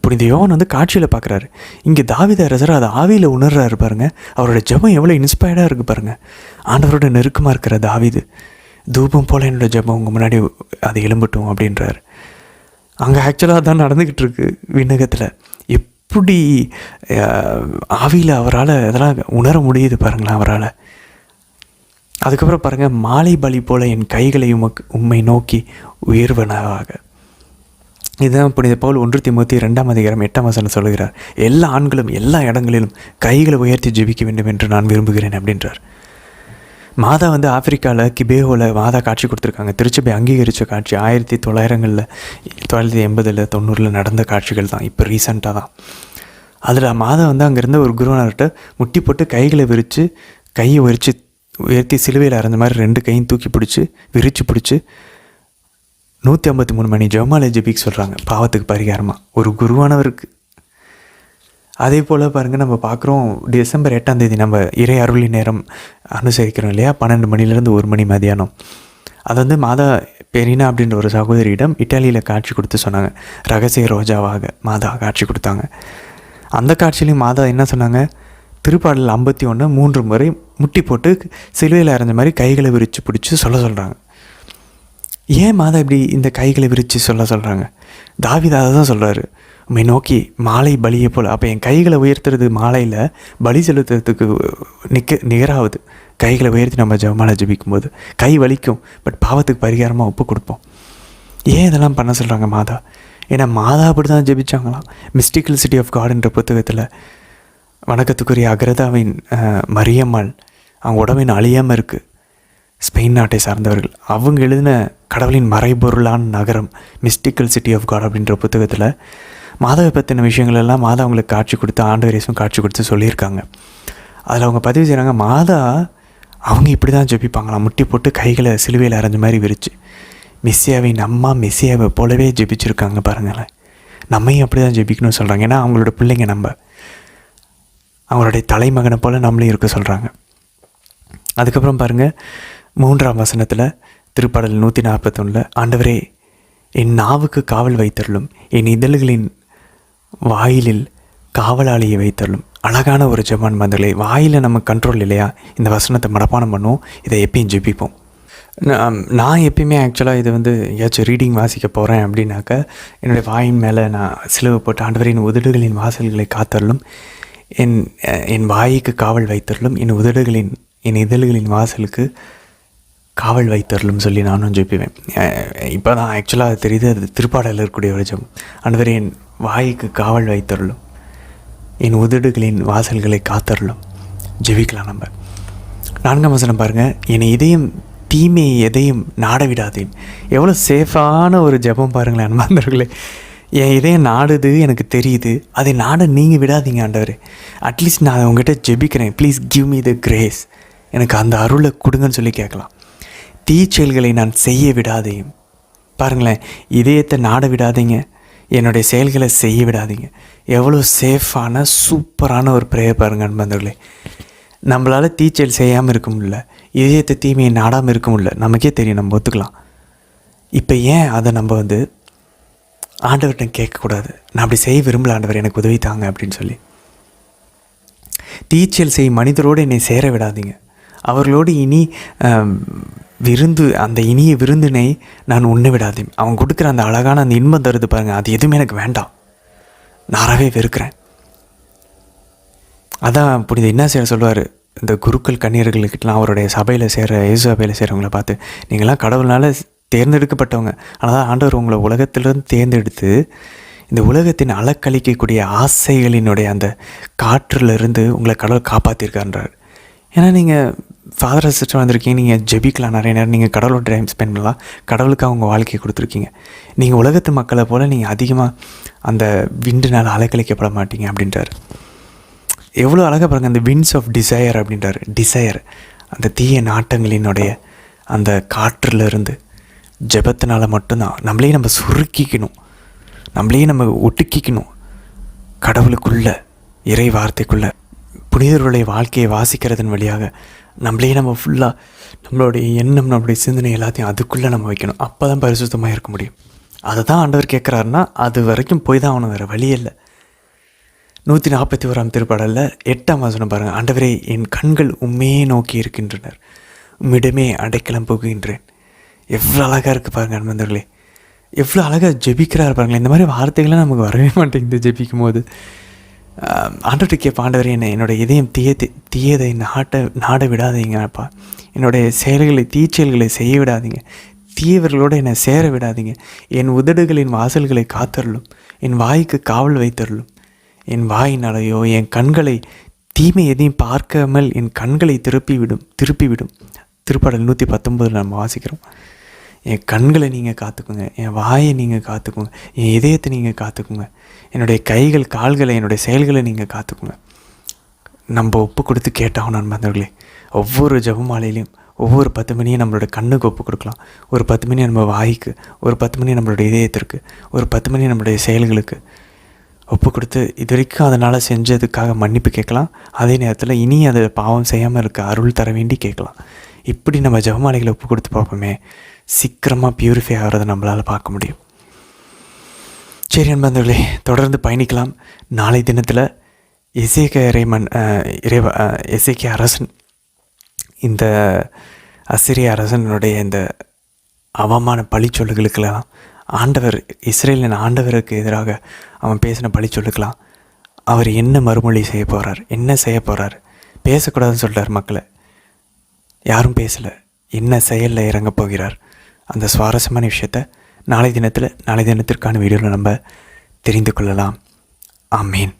புனித யோவான் வந்து காட்சியில் பார்க்குறாரு. இங்கே தாவீது அரசர் அதை ஆவியில் உணர்றாரு பாருங்கள். அவரோட ஜெபம் எவ்வளோ இன்ஸ்பயர்டாக இருக்குது பாருங்கள். ஆண்டவரோட நெருக்கமாக இருக்கிற தாவீது, தூபம் போல் என்னோடய ஜெபம் உங்கள் முன்னாடி அது எழும்பட்டும் அப்படின்றாரு. அங்கே ஆக்சுவலாக தான் நடந்துக்கிட்டு இருக்கு விண்ணகத்தில். எப்படி ஆவியில் அவரால் அதெல்லாம் உணர முடியுது பாருங்களேன் அவரால். அதுக்கப்புறம் பாருங்கள், மாலை பலி போல் என் கைகளை உம்மை நோக்கி உயர்வனாக. இதுதான் புனித பவுல் 1 தீமோத்தேயு 2ஆம் அதிகாரம் 8ஆம் வசனம் சொல்கிறார். எல்லா ஆண்களும் எல்லா இடங்களிலும் கைகளை உயர்த்தி ஜெபிக்க வேண்டும் என்று நான் விரும்புகிறேன் அப்படின்றார். மாதா வந்து ஆப்பிரிக்காவில் கிபேவோவில் மாதா காட்சி கொடுத்துருக்காங்க. திருச்சபை அங்கீகரித்த காட்சி 1900களில் 1980 90 நடந்த காட்சிகள் தான், இப்போ ரீசெண்டாக தான். அதில் மாதா வந்து அங்கேருந்த ஒரு குருவனர்கிட்ட முட்டி போட்டு கைகளை விரித்து, கையை உயர்த்தி சிலுவையில் அரைஞ்ச மாதிரி 2 கையும் தூக்கி பிடிச்சி விரித்து பிடிச்சி 153 மணி ஜெபமாலை ஜெபிக்க சொல்கிறாங்க, பாவத்துக்கு பரிகாரமாக ஒரு குருவானவருக்கு. அதே போல் பாருங்கள், நம்ம பார்க்குறோம் டிசம்பர் 8ஆம் தேதி நம்ம இறை அருளி நேரம் அனுசரிக்கிறோம் இல்லையா? 12 மணிலேருந்து 1 மணி மதியானம். அது வந்து மாதா பெரினா அப்படின்ற ஒரு சகோதரியிடம் இட்டாலியில் காட்சி கொடுத்து சொன்னாங்க. ரகசிய ரோஜாவாக மாதா காட்சி கொடுத்தாங்க. அந்த காட்சியிலையும் மாதா என்ன சொன்னாங்க? திருப்பாடல் 51 3 முறை முட்டி போட்டு சிலுவையில் அரைஞ்ச மாதிரி கைகளை விரித்து பிடிச்சி சொல்ல சொல்கிறாங்க. ஏன் மாதா இப்படி இந்த கைகளை விரித்து சொல்ல சொல்கிறாங்க? தாவீது அதை தான் சொல்கிறாரு, உம்மை நோக்கி மாலை பலியை போல். அப்போ என் கைகளை உயர்த்துறது மாலையில் பலி செலுத்துறதுக்கு நிகராகுது. கைகளை உயர்த்தி நம்ம ஜெபமாலை ஜெபிக்கும்போது கை வலிக்கும், பட் பாவத்துக்கு பரிகாரமாக ஒப்பு கொடுப்போம். ஏன் இதெல்லாம் பண்ண சொல்கிறாங்க மாதா? ஏன்னா மாதா அப்படி தான் ஜெபிச்சாங்களாம். மிஸ்டிக்கல் சிட்டி ஆஃப் காட்ன்ற புத்தகத்தில் வணக்கத்துக்குரிய அக்ரதாவின் மரியம்மாள், அவங்க உடம்பின் அழியாமல் இருக்குது, ஸ்பெயின் நாட்டை சார்ந்தவர்கள். அவங்க எழுதின கடவுளின் மறைபொருளான நகரம் மிஸ்டிக்கல் சிட்டி ஆஃப் காட் அப்படின்ற புத்தகத்தில் மாதாவை பற்றின விஷயங்கள் எல்லாம் மாதா அவங்களுக்கு காட்சி கொடுத்து, ஆண்டவர் இயேசுவும் காட்சி கொடுத்து சொல்லியிருக்காங்க. அதில் அவங்க பதிவு செய்கிறாங்க, மாதா அவங்க இப்படி தான் ஜெபிப்பாங்களாம், முட்டி போட்டு கைகளை சிலுவையில் அரைஞ்ச மாதிரி விரிச்சு. மெஸ்ஸியாவின் அம்மா மெஸ்ஸியாவை போலவே ஜெபிச்சிருக்காங்க பாருங்களேன். நம்மையும் அப்படி தான் ஜெபிக்கணும்னு சொல்கிறாங்க. ஏன்னா அவங்களோட பிள்ளைங்க, நம்ம அவங்களுடைய தலைமகனை போல் நம்மளையும் இருக்க சொல்கிறாங்க. அதுக்கப்புறம் பாருங்கள், 3ஆம் வசனத்தில் திருப்பாடல் 141, ஆண்டவரே என் நாவுக்கு காவல் வைத்தருளும், என் இதழ்களின் வாயிலில் காவலாளியை வைத்தருளும். அழகான ஒரு ஜெபம் பந்தங்களே. வாயில் நம்ம கண்ட்ரோல் இல்லையா, இந்த வசனத்தை மனப்பாடம் பண்ணுவோம், இதை எப்பயும் ஜெபிப்போம். நான் எப்பயுமே ஆக்சுவலாக இது ஏதாச்சும் ரீடிங் வாசிக்க போகிறேன் அப்படின்னாக்கா என்னுடைய வாயின் மேலே நான் சிலுவை போட்டு, ஆண்டவரின் உதடுகளின் வாசல்களை காத்தருளும், என் வாய்க்கு காவல் வைத்தருளும், என் இதழ்களின் வாசலுக்கு காவல் வைத்தருளும் சொல்லி நானும் ஜெபிப்பேன். இப்போ தான் ஆக்சுவலாக அது தெரியுது, அது திருப்பாடலில் இருக்கக்கூடிய ஒரு ஜெபம். ஆண்டவரே என் வாய்க்கு காவல் வைத்தருளும், என் உதடுகளின் வாசல்களை காத்தருளும். ஜெபிக்கலாம் நம்ம. 4ஆம் வசனம் பாருங்கள், என் இதயம் தீமையை எதையும் நாட விடாதேன். எவ்வளோ சேஃபான ஒரு ஜெபம் பாருங்களேன் அன்பார்ந்தவர்களே. என் இதயம் நாடுது, எனக்கு தெரியுது, அதை நாட நீங்கள் விடாதீங்க ஆண்டவரே. அட்லீஸ்ட் நான் உங்கள்கிட்ட ஜெபிக்கிறேன், please give me the grace, எனக்கு அந்த அருளை கொடுங்கன்னு சொல்லி கேட்கலாம். தீச்செயல்களை நான் செய்ய விடாதேயும். பாருங்களேன், இதயத்தை நாட விடாதீங்க, என்னுடைய செயல்களை செய்ய விடாதீங்க. எவ்வளோ சேஃபான சூப்பரான ஒரு ப்ரேயர் பாருங்கள் அன்பந்தர்களே. நம்மளால் தீச்செயல் செய்யாமல் இருக்க முடியல, இதயத்தை தீமையை நாடாமல் இருக்க முடியல, நமக்கே தெரியும், நம்ம ஒத்துக்கலாம். இப்போ ஏன் அதை நம்ம ஆண்டவர்கிட்ட கேட்கக்கூடாது? நான் அப்படி செய்ய விரும்பல ஆண்டவர், எனக்கு உதவி தாங்க அப்படின்னு சொல்லி. தீச்செயல் செய்யும் மனிதரோடு என்னை சேர விடாதீங்க, அவர்களோடு இனி அந்த இனிய விருந்தினை நான் உண்ண விடாதேன். அவன் கொடுக்குற அந்த அழகான அந்த இன்பம் தருது பாருங்கள், அது எதுவுமே எனக்கு வேண்டாம், நாராவே வெறுக்கிறேன். அதான் புனித இன்னாசியார் சொல்லுவார், இந்த குருக்கள் கன்னியர்களுக்கிட்டலாம் அவருடைய சபையில் இயேசு சபையில் சேரவங்களை பார்த்து, நீங்களாம் கடவுள்னால தேர்ந்தெடுக்கப்பட்டவங்க, ஆனால் ஆண்டவர் உங்களை உலகத்திலிருந்து தேர்ந்தெடுத்து இந்த உலகத்தின் அலக்களிக்கக்கூடிய ஆசைகளினுடைய அந்த காற்றிலிருந்து உங்களை கடவுள் காப்பாற்றிருக்கான்றார். ஏன்னா நீங்கள் ஃபாதர் சிஸ்டர் வந்திருக்கீங்க, நீங்கள் ஜெபிக்கலாம், நிறைய நேரம் நீங்கள் கடவுளோட டைம் ஸ்பெண்ட் பண்ணலாம், கடவுளுக்கு அவங்க வாழ்க்கையை கொடுத்துருக்கீங்க. நீங்கள் உலகத்து மக்களை போல் நீங்கள் அதிகமாக அந்த விண்டுனால் அலக்களிக்கப்பட மாட்டீங்க அப்படின்றார். எவ்வளோ அழகாக பாருங்கள், அந்த விண்ட்ஸ் ஆஃப் டிசையர் அப்படின்றார். டிசையர், அந்த தீய நாட்டங்களினுடைய அந்த காற்றிலிருந்து ஜெபத்தினால் மட்டும்தான் நம்மளே நம்ம சுருக்கிக்கணும், நம்மளே நம்ம ஒட்டுக்கிக்கணும் கடவுளுக்குள்ள, இறை வார்த்தைக்குள்ள. புனிதர்களுடைய வாழ்க்கையை வாசிக்கிறதன் வழியாக நம்மளே நம்ம ஃபுல்லாக நம்மளுடைய எண்ணம், நம்மளுடைய சிந்தனை எல்லாத்தையும் அதுக்குள்ளே நம்ம வைக்கணும். அப்போ தான் பரிசுத்தமாக இருக்க முடியும். அதை தான் ஆண்டவர் கேட்குறாருன்னா அது வரைக்கும் போய் தான் அவனும் வேறு வழி இல்லை. 141ஆம் திருப்பாடலில் 8ஆம் வசனம் பாருங்கள், ஆண்டவரே என் கண்கள் உண்மையே நோக்கி இருக்கின்றனர், உம்மிடமே அடைக்கலம் போகின்றேன். எவ்வளோ அழகாக இருக்குது பாருங்கள் அன்பர்களே, எவ்வளோ அழகாக ஜெபிக்கிறார் பாருங்களேன். இந்த மாதிரி வார்த்தைகள்லாம் நமக்கு வரவே மாட்டேங்குது ஜெபிக்கும் போது. ஆண்டவர்கிட்ட கேட்ப, ஆண்டவரே என்னோடய இதயம் தீயதை நாட விடாதீங்கப்பா, என்னுடைய தீச்செயல்களை செய்ய விடாதீங்க, தீயவர்களோடு என்னை சேர விடாதீங்க, என் உதடுகளின் வாசல்களை காத்தருளும், என் வாய்க்கு காவல் வைத்தருளும், என் வாயினாலேயோ என் கண்களை தீமை எதையும் பார்க்காமல் என் கண்களை திருப்பிவிடும். திருப்பாடல் 119 நம்ம வாசிக்கிறோம். என் கண்களை நீங்கள் காத்துக்குங்க, என் வாயை நீங்கள் காத்துக்குங்க, என் இதயத்தை நீங்கள் காத்துக்குங்க, என்னுடைய கைகள் கால்களை என்னுடைய செயல்களை நீங்கள் காத்துக்குங்க. நம்ம ஒப்பு கொடுத்து கேட்டாகும் நண்பர்களே. ஒவ்வொரு ஜெபமாலையிலையும் ஒவ்வொரு 10 மணியும் நம்மளோட கண்ணுக்கு ஒப்பு கொடுக்கலாம், ஒரு 10 மணி நம்ம வாய்க்கு, ஒரு 10 மணி நம்மளோட இதயத்திற்கு, ஒரு 10 மணி நம்மளுடைய செயல்களுக்கு ஒப்பு கொடுத்து இது வரைக்கும் அதனால் செஞ்சதுக்காக மன்னிப்பு கேட்கலாம். அதே நேரத்தில் இனி அதை பாவம் செய்யாமல் இருக்க அருள் தர வேண்டி கேட்கலாம். இப்படி நம்ம ஜெபமாலைகளை ஒப்பு கொடுத்து பார்ப்போமே, சீக்கிரமாக பியூரிஃபை ஆகிறத நம்மளால் பார்க்க முடியும். சரி அன்பர்களே, தொடர்ந்து பயணிக்கலாம். நாளை தினத்தில் எசேக்கியா அரசன், இந்த அசிரிய அரசனுடைய இந்த அவமான பழி சொல்லுகளுக்கெல்லாம் ஆண்டவர், இஸ்ரேலின் ஆண்டவருக்கு எதிராக அவன் பேசின பழி சொல்லுக்கலாம். அவர் என்ன மறுமொழி செய்ய போகிறார், என்ன செய்ய போகிறார்? பேசக்கூடாதுன்னு சொல்லிட்டார் மக்களை, யாரும் பேசலை. என்ன செயலில் இறங்க போகிறார்? அந்த சுவாரஸ்யமான விஷயத்தை நாளை தினத்திற்கான வீடியோவில் நம்ம தெரிந்து கொள்ளலாம். ஆமீன்.